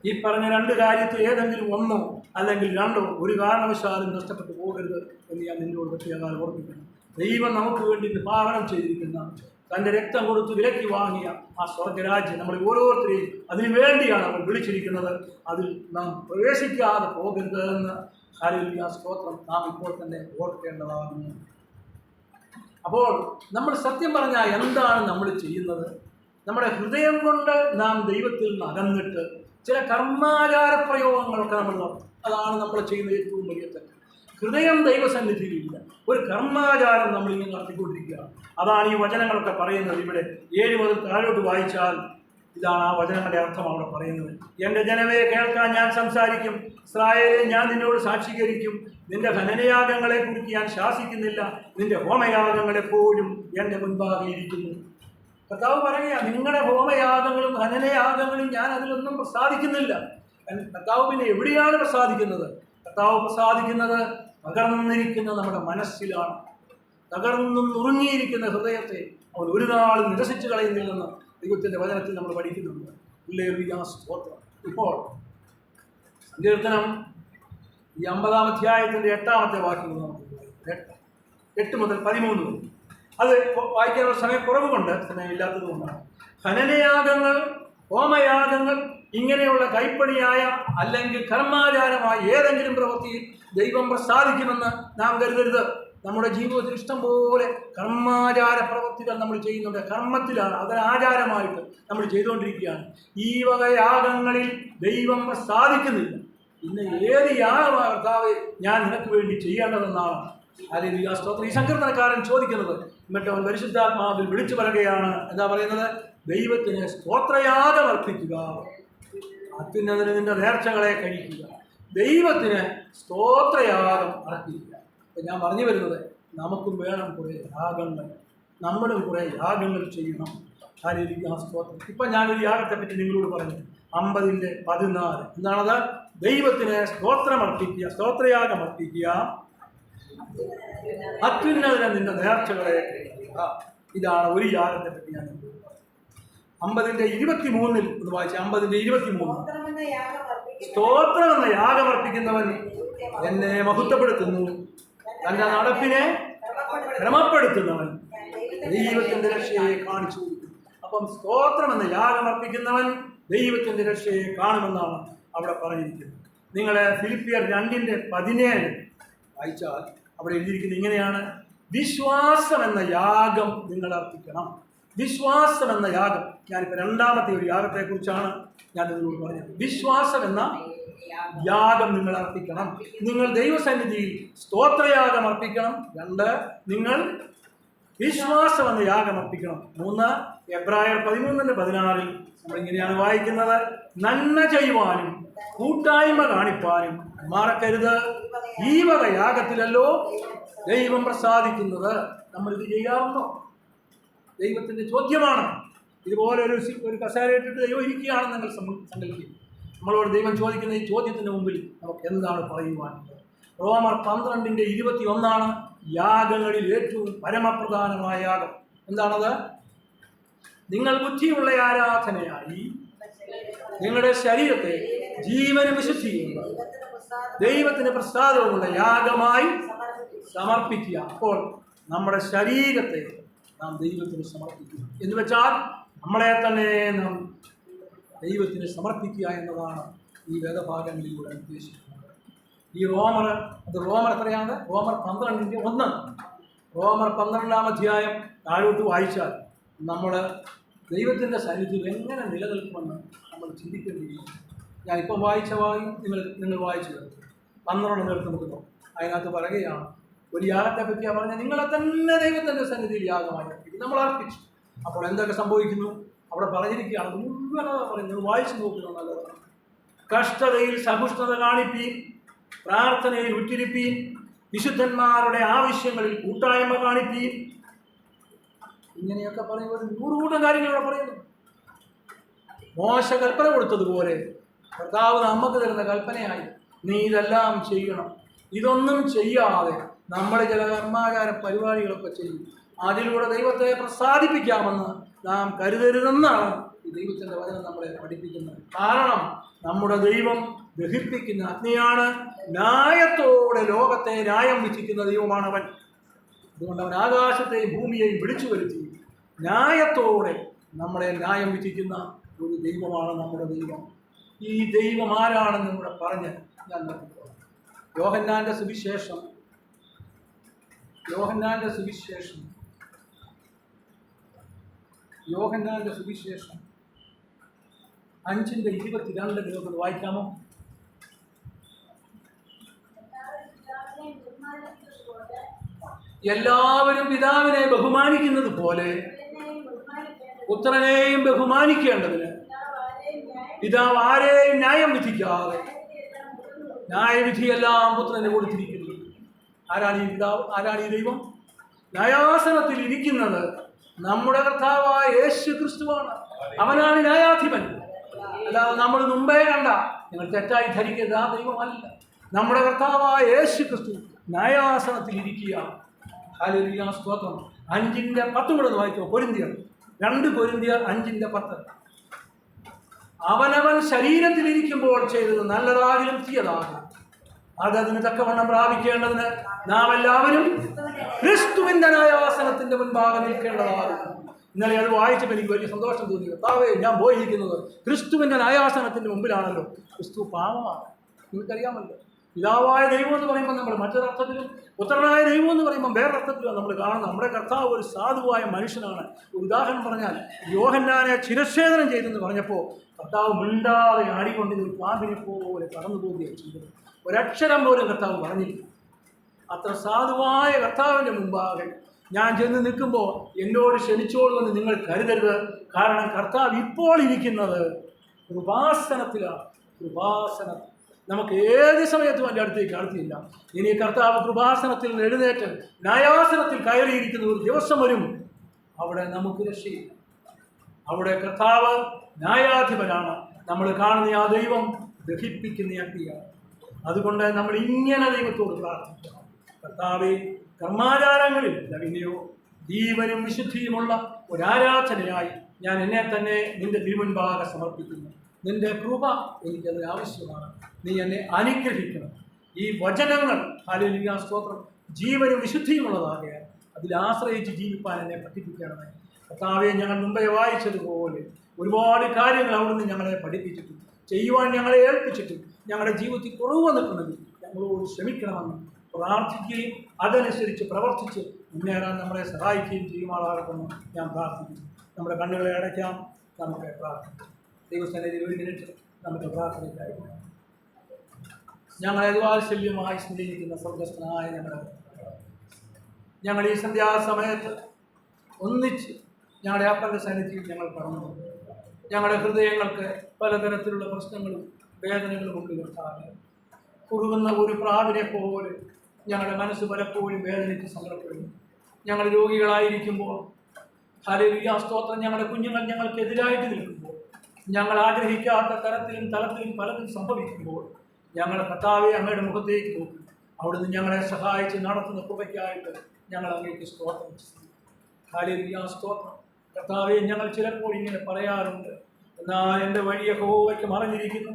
ഈ പറഞ്ഞ രണ്ട് കാര്യത്തിൽ ഏതെങ്കിലും ഒന്നോ അല്ലെങ്കിൽ രണ്ടോ ഒരു കാരണവശാലും നഷ്ടപ്പെട്ടു പോകരുത് എന്ന് ഞാൻ നിങ്ങളോട് പ്രത്യേകം ഓർമ്മിക്കണം. ദൈവം നമുക്ക് വേണ്ടി വിഭാവനം ചെയ്തിരിക്കുന്ന തൻ്റെ രക്തം കൊടുത്ത് വിലക്കി വാങ്ങിയ ആ സ്വർഗരാജ്യം നമ്മൾ ഓരോരുത്തരെയും അതിനു വേണ്ടിയാണ് നമ്മൾ വിളിച്ചിരിക്കുന്നത്. അതിൽ നാം പ്രവേശിക്കാതെ പോകരുത് എന്ന് ഹല്ലേലൂയ സ്തോത്രം നാം ഇപ്പോൾ തന്നെ ഓർക്കേണ്ടതാകുന്നു. അപ്പോൾ നമ്മൾ സത്യം പറഞ്ഞാൽ എന്താണ് നമ്മൾ ചെയ്യുന്നത്? നമ്മുടെ ഹൃദയം കൊണ്ട് നാം ദൈവത്തിൽ നിന്ന് അകന്നിട്ട് ചില കർമാചാര പ്രയോഗങ്ങളൊക്കെ നമ്മൾ നടത്തും. അതാണ് നമ്മൾ ചെയ്യുന്ന ഏറ്റവും വലിയ തെറ്റ്. ഹൃദയം ദൈവസന്നിധിയിലില്ല, ഒരു കർമാചാരം നമ്മളിങ്ങനെ നടത്തിക്കൊണ്ടിരിക്കുകയാണ്. അതാണ് ഈ വചനങ്ങളൊക്കെ പറയുന്നത്. ഇവിടെ 7 മുതൽ താഴോട്ട് വായിച്ചാൽ ഇതാണ് ആ വചനങ്ങളുടെ അർത്ഥം അവിടെ പറയുന്നത്. എൻ്റെ ജനമേ കേൾക്കാൻ ഞാൻ സംസാരിക്കും, ഇസ്രായേലേ ഞാൻ നിന്നോട് സാക്ഷീകരിക്കും. നിന്റെ ഹനനയാഗങ്ങളെ കുറിച്ച് ഞാൻ ശാസിക്കുന്നില്ല, നിന്റെ ഹോമയാഗങ്ങൾ എപ്പോഴും എൻ്റെ മുൻപാകെ ഇരിക്കുന്നു. കർത്താവ് പറയുക, നിങ്ങളുടെ ഹോമയാഗങ്ങളും ഹനനയാഗങ്ങളും ഞാൻ അതിലൊന്നും പ്രസാദിക്കുന്നില്ല. കർത്താവ് പിന്നെ എവിടെയാണ് പ്രസാദിക്കുന്നത്? കർത്താവ് പ്രസാദിക്കുന്നത് തകർന്നിരിക്കുന്ന നമ്മുടെ മനസ്സിലാണ്. തകർന്നും നുറുങ്ങിയിരിക്കുന്ന ഹൃദയത്തെ അവൻ ഒരു നാളും നിരസിച്ചു കളയുന്നില്ലെന്ന് ദൈവത്തിൻ്റെ വചനത്തിൽ നമ്മൾ പഠിക്കുന്നുണ്ട്. ഹല്ലേലൂയ സ്തോത്രം. ഇപ്പോൾ സങ്കീർത്തനം ഈ 50-ാം അധ്യായത്തിൻ്റെ 8-ാമത്തെ വാക്യങ്ങൾ നമുക്ക് 8 മുതൽ 13 വരെ അത് വായിക്കാനുള്ള സമയക്കുറവ് കൊണ്ട്, സമയമില്ലാത്തത് കൊണ്ടാണ്. ഹനനയാഗങ്ങൾ, ഹോമയാഗങ്ങൾ, ഇങ്ങനെയുള്ള കൈപ്പണിയായ അല്ലെങ്കിൽ കർമാചാരമായ ഏതെങ്കിലും പ്രവൃത്തിയിൽ ദൈവം പ്രസാദിക്കുമെന്ന് നാം കരുതരുത്. നമ്മുടെ ജീവിതത്തിൽ ഇഷ്ടംപോലെ കർമാചാര പ്രവൃത്തികൾ നമ്മൾ ചെയ്യുന്നുണ്ട്. കർമ്മത്തിലാണ്, അതൊരാചാരമായിട്ട് നമ്മൾ ചെയ്തുകൊണ്ടിരിക്കുകയാണ്. ഈ വക യാഗങ്ങളിൽ ദൈവം പ്രസാദിക്കുന്നില്ല. പിന്നെ ഏത് യാഗമാണ് കർത്താവേ ഞാൻ നിനക്ക് വേണ്ടി ചെയ്യേണ്ടതെന്നാണ് ഹല്ലേലൂയ സ്തോത്രം ഈ സങ്കീർത്തനക്കാരൻ ചോദിക്കുന്നത്. എന്നിട്ട് അവൻ പരിശുദ്ധാത്മാവിൽ വിളിച്ചു പറയുകയാണ്. എന്താ പറയുന്നത്? ദൈവത്തിന് സ്തോത്രയാഗം അർപ്പിക്കുക, അത്യുന്നതന് നിന്റെ നേർച്ചകളെ കഴിക്കുക, ദൈവത്തിന് സ്തോത്രയാഗം അർപ്പിക്കുക. അപ്പം ഞാൻ പറഞ്ഞു വരുന്നത്, നമുക്കും വേണം കുറേ യാഗങ്ങൾ, നമ്മളും കുറേ യാഗങ്ങൾ ചെയ്യണം. ഹല്ലേലൂയ സ്തോത്രം. ഇപ്പം ഞാനൊരു യാഗത്തെ പറ്റി നിങ്ങളോട് പറഞ്ഞു. 50-14 എന്താണത്? ദൈവത്തിന് സ്തോത്രമർപ്പിക്കുക, സ്തോത്രയാഗം അർപ്പിക്കുക, അത്യുന്നതന് നിന്റെ നേർച്ചകളെ കഴിക്കുക. ഇതാണ് ഒരു യാഗത്തെ പറ്റി ഞാൻ 50-23 ഒന്ന് വായിച്ചു. 50-23 സ്തോത്രം എന്ന യാഗമർപ്പിക്കുന്നവൻ എന്നെ മഹത്വപ്പെടുത്തുന്നു, തന്റെ നടപ്പിനെ ക്രമപ്പെടുത്തുന്നവൻ ദൈവത്തിന്റെ രക്ഷയെ കാണിച്ചു കൊടുക്കും. അപ്പം സ്തോത്രം എന്ന യാഗമർപ്പിക്കുന്നവൻ ദൈവത്തിന്റെ രക്ഷയെ കാണുമെന്നാണ് അവിടെ പറഞ്ഞിരിക്കുന്നത്. നിങ്ങൾ ഫിലിപ്പിയർ 2:17 വായിച്ചാൽ അവിടെ എഴുതിയിരിക്കുന്നത് ഇങ്ങനെയാണ്: വിശ്വാസം എന്ന യാഗം നിങ്ങൾ അർപ്പിക്കണം. വിശ്വാസം എന്ന യാഗം. ഞാനിപ്പോൾ 2ാമത്തെ ഒരു യാഗത്തെക്കുറിച്ചാണ് ഞാൻ നിങ്ങളോട് പറഞ്ഞത്. വിശ്വാസം എന്ന യാഗം നിങ്ങൾ അർപ്പിക്കണം. നിങ്ങൾ ദൈവസന്നിധിയിൽ സ്തോത്രയാഗം അർപ്പിക്കണം. 2, നിങ്ങൾ വിശ്വാസം എന്ന യാഗം അർപ്പിക്കണം. 3, എബ്രായർ 13:16 നമ്മളിങ്ങനെയാണ് വായിക്കുന്നത്, നന്മ ചെയ്യുവാനും കൂട്ടായ്മ കാണിപ്പാനും മറക്കരുത്, ഈ വക യാഗത്തിലല്ലോ ദൈവം പ്രസാദിക്കുന്നത്. നമ്മളിത് ചെയ്യാറുണ്ടോ? ദൈവത്തിൻ്റെ ചോദ്യമാണ്. ഇതുപോലെ ഒരു കസേരയിട്ടിട്ട് ദൈവം ഇരിക്കുകയാണെന്ന് നിങ്ങൾ സങ്കല്പിക്കും. നമ്മളോട് ദൈവം ചോദിക്കുന്ന ഈ ചോദ്യത്തിന് മുമ്പിൽ നമുക്ക് എന്താണ് പറയുവാനുള്ളത്? റോമർ 12:21 യാഗങ്ങളിൽ ഏറ്റവും പരമപ്രധാനമായ യാഗം എന്താണത്? നിങ്ങൾ ബുദ്ധിയുള്ള ആരാധനയായി നിങ്ങളുടെ ശരീരത്തെ ജീവനും വിശുദ്ധിയുള്ള ദൈവത്തിന് പ്രസാദവുമുള്ള യാഗമായി സമർപ്പിക്കുക. അപ്പോൾ നമ്മുടെ ശരീരത്തെ നാം ദൈവത്തിന് സമർപ്പിക്കുക എന്ന് വെച്ചാൽ നമ്മളെ തന്നെ നാം ദൈവത്തിന് സമർപ്പിക്കുക എന്നതാണ് ഈ വേദഭാഗങ്ങളിലൂടെ ഉദ്ദേശിക്കുന്നത്. ഈ റോമർ എത്രയാണ്? റോമർ 12:1. റോമർ 12-ാം അധ്യായം താഴോട്ട് വായിച്ചാൽ നമ്മൾ ദൈവത്തിൻ്റെ സാന്നിധ്യം എങ്ങനെ നിലനിൽക്കുമെന്ന് നമ്മൾ ചിന്തിക്കേണ്ടിയിരിക്കുന്നു. ഞാനിപ്പം വായിച്ച നിങ്ങൾ വായിച്ചു 12 നേരത്ത് നോക്കുന്നു. അതിനകത്ത് പറയുകയാണ്, ഒരു യാഗത്തെ പറ്റിയാണ് പറഞ്ഞാൽ നിങ്ങളെ തന്നെ ദൈവത്തിൻ്റെ സന്നിധിയിൽ യാഗമായി നമ്മൾ അർപ്പിച്ചു. അപ്പോൾ എന്തൊക്കെ സംഭവിക്കുന്നു? അവിടെ പറഞ്ഞിരിക്കുകയാണ്, മുഴുവനതാണ് പറയുന്നത്. വായിച്ചു നോക്കുന്നത് നല്ലതാണ്. കഷ്ടതയിൽ സഹിഷ്ണുത കാണിപ്പീൻ, പ്രാർത്ഥനയിൽ ഉറ്റിരിപ്പീൻ, വിശുദ്ധന്മാരുടെ ആവശ്യങ്ങളിൽ കൂട്ടായ്മ കാണിപ്പീൻ. ഇങ്ങനെയൊക്കെ പറയുമ്പോൾ 100 കൂട്ടം കാര്യങ്ങൾ ഇവിടെ പറയുന്നു. മോശ കൽപ്പന കൊടുത്തതുപോലെ കർത്താവ് നമുക്ക് തരുന്ന കൽപ്പനയായി നീ ഇതെല്ലാം ചെയ്യണം. ഇതൊന്നും ചെയ്യാതെ നമ്മൾ ചില കർമാചാര പരിപാടികളൊക്കെ ചെയ്യും. അതിലൂടെ ദൈവത്തെ പ്രസാദിപ്പിക്കാമെന്ന് നാം കരുതരുതെന്നാണ് ഈ ദൈവത്തിൻ്റെ വചനം നമ്മളെ പഠിപ്പിക്കുന്നത്. കാരണം നമ്മുടെ ദൈവം ദഹിപ്പിക്കുന്ന അഗ്നിയാണ്. ന്യായത്തോടെ ലോകത്തെ ന്യായം വിധിക്കുന്ന ദൈവമാണ് അവൻ. അതുകൊണ്ട് അവൻ ആകാശത്തെയും ഭൂമിയെയും വിളിച്ചു വരുത്തി ന്യായത്തോടെ നമ്മളെ ന്യായം വിധിക്കുന്ന ഒരു ദൈവമാണ് നമ്മുടെ ദൈവം. ഈ ദൈവം ആരാണെന്ന് ഇവിടെ പറഞ്ഞ് ഞാൻ നോക്കിക്കോളാം. യോഹന്നാന്റെ സുവിശേഷം 5:22 നിങ്ങൾക്ക് വായിക്കാമോ? എല്ലാവരും പിതാവിനെ ബഹുമാനിക്കുന്നത് പോലെ പുത്രനെയും ബഹുമാനിക്കേണ്ടതിന് പിതാവ് ആരെയും ന്യായം വിധിക്കാതെ ന്യായവിധിയെല്ലാം പുത്രന് കൊടുത്തിരിക്കുന്നു. ആരാണ് ഈ പിതാവ്? ആരാണ് ഈ ദൈവം? ന്യായാസനത്തിൽ ഇരിക്കുന്നത് നമ്മുടെ കർത്താവായ യേശു ക്രിസ്തുവാണ്. അവനാണ് ന്യായാധിപൻ. അല്ലാതെ നമ്മൾ മുമ്പേ കണ്ട, നിങ്ങൾ തെറ്റായി ധരിക്കരുത്, ആ ദൈവമല്ല. നമ്മുടെ കർത്താവായ യേശു ക്രിസ്തു ന്യായാസനത്തിൽ ഇരിക്കുകയാണ്. ഹല്ലേലൂയ, സ്തോത്രം. 5:10 കൂടെ വായിക്കോ. 2 കൊരിന്ത്യർ 5:10. അവനവൻ ശരീരത്തിലിരിക്കുമ്പോൾ ചെയ്തത് നല്ലതാകിലും തീയതാകും അതതിന് തക്കവണ്ണം പ്രാപിക്കേണ്ടതിന് നാം എല്ലാവരും ക്രിസ്തുവിന്റെ ന്യായാസനത്തിന്റെ മുൻപാകെ നിൽക്കേണ്ടതാകും. ഇന്നലെ അത് വായിച്ചപ്പോൾ എനിക്ക് വലിയ സന്തോഷം തോന്നി. കർത്താവേ, ഞാൻ പോയിരിക്കുന്നത് ക്രിസ്തുവിന്റെ ന്യായാസനത്തിന്റെ മുമ്പിലാണല്ലോ. ക്രിസ്തു പാവമാണ്, നിങ്ങൾക്കറിയാമല്ലോ. പിതാവായ ദൈവം എന്ന് പറയുമ്പോൾ നമ്മൾ മറ്റൊരർത്ഥത്തിലും, പുത്രനായ ദൈവം എന്ന് പറയുമ്പോൾ വേറൊരർത്ഥത്തിലും നമ്മൾ കാണുന്നത്. നമ്മുടെ കർത്താവ് ഒരു സാധുവായ മനുഷ്യനാണ്. ഒരു ഉദാഹരണം പറഞ്ഞാൽ, യോഹന്നാനെ ശിരച്ഛേദനം ചെയ്തെന്ന് പറഞ്ഞപ്പോൾ കർത്താവ് മിണ്ടാതെ ആടിക്കൊണ്ട് ഒരു പാമ്പിനെ പോലെ കടന്നു പോവുകയാണ് ചെയ്തത്. ഒരക്ഷരം പോലും കർത്താവ് പറഞ്ഞില്ല. അത്ര സാധുവായ കർത്താവിൻ്റെ മുമ്പാകെ ഞാൻ ചെന്ന് നിൽക്കുമ്പോൾ എന്നോട് ക്ഷണിച്ചോളുമെന്ന് നിങ്ങൾ കരുതരുത്. കാരണം കർത്താവ് ഇപ്പോൾ ഇരിക്കുന്നത് കൃപാസനത്തിലാണ്. കൃപാസനത്തിൽ നമുക്ക് ഏത് സമയത്തും എൻ്റെ അടുത്തേക്ക് അടുത്തില്ല. ഇനി കർത്താവ് കൃപാസനത്തിൽ നിന്ന് എഴുന്നേറ്റ് ന്യായാസനത്തിൽ കയറിയിരിക്കുന്ന ഒരു ദിവസം വരും, അവിടെ നമുക്ക് രക്ഷയില്ല. അവിടെ കർത്താവ് ന്യായാധിപനാണ്. നമ്മൾ കാണുന്ന ആ ദൈവം ദഹിപ്പിക്കുന്ന അഗ്നിയാണ്. അതുകൊണ്ട് നമ്മൾ ഇങ്ങനെ ദൈവത്തോട് പ്രാർത്ഥിക്കണം. കർത്താവെ, കർമാചാരങ്ങളിൽ പിന്നെയോ ജീവനും വിശുദ്ധിയുമുള്ള ഒരാരാധനയായി ഞാൻ എന്നെ തന്നെ നിന്റെ തിരുമുൻപാകെ സമർപ്പിക്കുന്നു. നിന്റെ കൃപ എനിക്കതിന് ആവശ്യമാണ്. നീ എന്നെ അനുഗ്രഹിക്കണം. ഈ വചനങ്ങൾ, ഹല്ലേലൂയ, സ്തോത്രം, ജീവനും വിശുദ്ധിയുമുള്ളതാകയാൽ അതിൽ ആശ്രയിച്ച് ജീവിപ്പാൻ എന്നെ പഠിപ്പിക്കണമേ. കർത്താവെ, ഞങ്ങൾ മുമ്പേ വായിച്ചതുപോലെ ഒരുപാട് കാര്യങ്ങൾ അവിടുന്ന് ഞങ്ങളെ പഠിപ്പിച്ചിട്ടും ചെയ്യുവാൻ ഞങ്ങളെ ഏൽപ്പിച്ചിട്ടും ഞങ്ങളുടെ ജീവിതത്തിൽ കുറവ് വന്നിട്ടുണ്ടെങ്കിൽ ഞങ്ങളോട് ക്ഷമിക്കണമെന്ന് പ്രാർത്ഥിക്കുകയും അതനുസരിച്ച് പ്രവർത്തിച്ച് മുന്നേറാൻ നമ്മളെ സഹായിക്കുകയും ചെയ്യുമാറാകണമെന്ന് ഞാൻ പ്രാർത്ഥിക്കുന്നു. നമ്മുടെ കണ്ണുകളെ അടയ്ക്കാം, നമുക്ക് പ്രാർത്ഥിക്കാം. ദൈവസന്നിധിയിൽ 1 മിനിറ്റ് നമുക്ക് പ്രാർത്ഥനയ്ക്കായി. ഞങ്ങളെ വാത്സല്യമായി സ്നേഹിക്കുന്ന സ്വർഗസ്ഥനായ ഞങ്ങൾ ഈ സന്ധ്യാസമയത്ത് ഒന്നിച്ച് ഞങ്ങളുടെ അപ്പൻ്റെ സന്നിധിയിൽ ഞങ്ങൾ പറഞ്ഞു. ഞങ്ങളുടെ ഹൃദയങ്ങൾക്ക് പലതരത്തിലുള്ള പ്രശ്നങ്ങളും വേദനകളും ഉണ്ട് കർത്താവേ. കുറുകുന്ന ഒരു പ്രാവിനെ പോലെ ഞങ്ങളുടെ മനസ്സ് പലപ്പോഴും വേദനയ്ക്ക് സങ്കടപ്പെടുന്നു. ഞങ്ങൾ രോഗികളായിരിക്കുമ്പോൾ, ഹല്ലേലൂയ സ്തോത്രം, ഞങ്ങളുടെ കുഞ്ഞുങ്ങൾ ഞങ്ങൾക്കെതിരായിട്ട് നിൽക്കുമ്പോൾ, ഞങ്ങൾ ആഗ്രഹിക്കാത്ത തരത്തിലും തലത്തിലും പലതും സംഭവിക്കുമ്പോൾ, ഞങ്ങളുടെ കർത്താവെ അങ്ങയുടെ മുഖത്തേക്ക് നോക്കി അവിടുന്ന് ഞങ്ങളെ സഹായിച്ച് നടത്തുന്ന കൃപയ്ക്കായിട്ട് ഞങ്ങൾ അങ്ങേക്ക് സ്തോത്രം ചെയ്യുന്നു. ഹല്ലേലൂയ സ്തോത്രം. കർത്താവെ, ഞങ്ങൾ ചിലപ്പോൾ ഇങ്ങനെ പറയാറുണ്ട്, എന്നാൽ എൻ്റെ വഴി യഹോവയ്ക്ക് മറഞ്ഞിരിക്കുന്നു,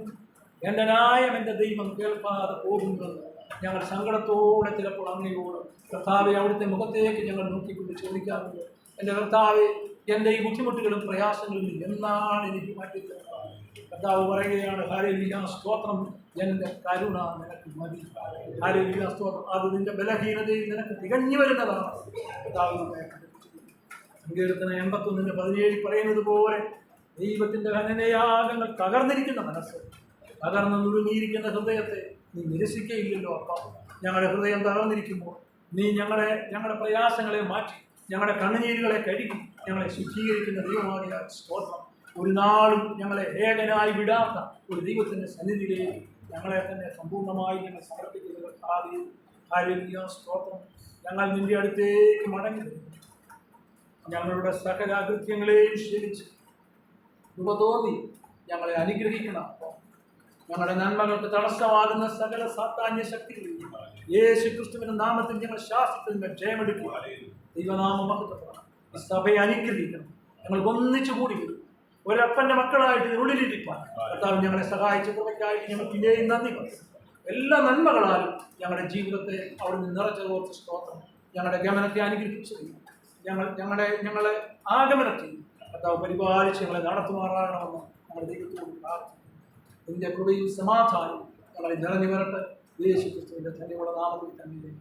എൻ്റെ ന്യായം എൻ്റെ ദൈവം കേൾക്കാതെ പോകുന്നുവെന്ന് ഞങ്ങൾ സങ്കടത്തോടെ ചിലപ്പോൾ അങ്ങയോട് കർത്താവെ അവിടുത്തെ മുഖത്തേക്ക് ഞങ്ങൾ നോക്കിക്കൊണ്ട് ചോദിക്കാറുണ്ട്. എൻ്റെ കർത്താവെ, എൻ്റെ ഈ ബുദ്ധിമുട്ടുകളും പ്രയാസങ്ങളും എന്നാണ് എനിക്ക് മാറ്റിത്തരുന്നത്? കർത്താവ് പറയുകയാണ്, ഹല്ലേലൂയ സ്തോത്രം, എൻ്റെ കരുണ നിനക്ക് മതി. ഹല്ലേലൂയ സ്തോത്രം. അത് നിന്റെ ബലഹീനതയിൽ നിനക്ക് തികഞ്ഞു വരുന്നതാണ്. കർത്താവ് നമ്മെ പഠിപ്പിച്ചിരിക്കുന്നു. സങ്കീർത്തനം 81:17 പറയുന്നത് പോലെ ദൈവത്തിൻ്റെ ഘനനയാഗങ്ങൾ തകർന്നിരിക്കുന്ന മനസ്സ്, തകർന്ന് നുറുങ്ങിയിരിക്കുന്ന ഹൃദയത്തെ നീ നിരസിക്കുകയില്ലല്ലോ അപ്പ. ഞങ്ങളുടെ ഹൃദയം തകർന്നിരിക്കുമ്പോൾ നീ ഞങ്ങളുടെ പ്രയാസങ്ങളെ മാറ്റി ഞങ്ങളുടെ കണ്ണുനീരുകളെ കഴുകി ഞങ്ങളെ ശുദ്ധീകരിക്കുന്ന ദൈവമായ സ്തോത്രം. ഒരു നാളും ഞങ്ങളെ ഏകനായി വിടാത്ത ഒരു ദൈവത്തിൻ്റെ സന്നിധിയിലേക്ക് ഞങ്ങളെ തന്നെ സമ്പൂർണ്ണമായി ഞങ്ങൾ സമർപ്പിക്കുന്നത് ഹല്ലേലൂയ സ്തോത്രം. ഞങ്ങൾ നിന്റെ അടുത്തേക്ക് മടങ്ങി വരുന്നു. ഞങ്ങളുടെ സകല അകൃത്യങ്ങളെയും ക്ഷമിച്ച് കൃപ തോന്നി ഞങ്ങളെ അനുഗ്രഹിക്കണം. ഞങ്ങളുടെ നന്മകൾക്ക് തടസ്സമാകുന്ന സകല സാത്താന്യ ശക്തികളിൽ യേശു ക്രിസ്തുവിന്റെ നാമത്തിൽ ഞങ്ങൾ ശാസ്ത്രത്തിന് ജയമെടുക്കുക. ദൈവനാമം മഹത്വപ്പെടണം. ഈ സഭയെ അനുഗ്രഹിക്കണം. ഞങ്ങൾക്ക് ഒന്നിച്ചു കൂടി വരും. ഒരപ്പൻ്റെ മക്കളായിട്ട് ഉള്ളിലിരിപ്പാൻ കർത്താവ് ഞങ്ങളെ സഹായിച്ച കൃപയ്ക്കായിട്ട് ഞങ്ങൾ പിന്നെയും നന്ദി പറയും. എല്ലാ നന്മകളാലും ഞങ്ങളുടെ ജീവിതത്തെ അവിടുന്ന് നിറച്ചതോർത്ത് സ്തോത്രം. ഞങ്ങളുടെ ഗമനത്തെ അനുഗ്രഹിച്ചു ഞങ്ങളെ ആഗമനത്തിൽ കർത്താവ് പരിപാലിച്ച് ഞങ്ങളെ നടത്തുമാറാകണമെന്ന് ഞങ്ങളുടെ ദൈവത്തോട് പ്രാർത്ഥിക്കുന്നു. നിന്റെ കൃപയും സമാധാനവും ഞങ്ങളെ നിറഞ്ഞു വരട്ടെ. യേശു ക്രിസ്തുവിന്റെ ധന്യമുള്ള നാമത്തിൽ തന്നെ.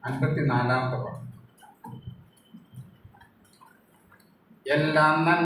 അൻപത്തിനാലാമത്തെ പാട്ട്. എല്ലാം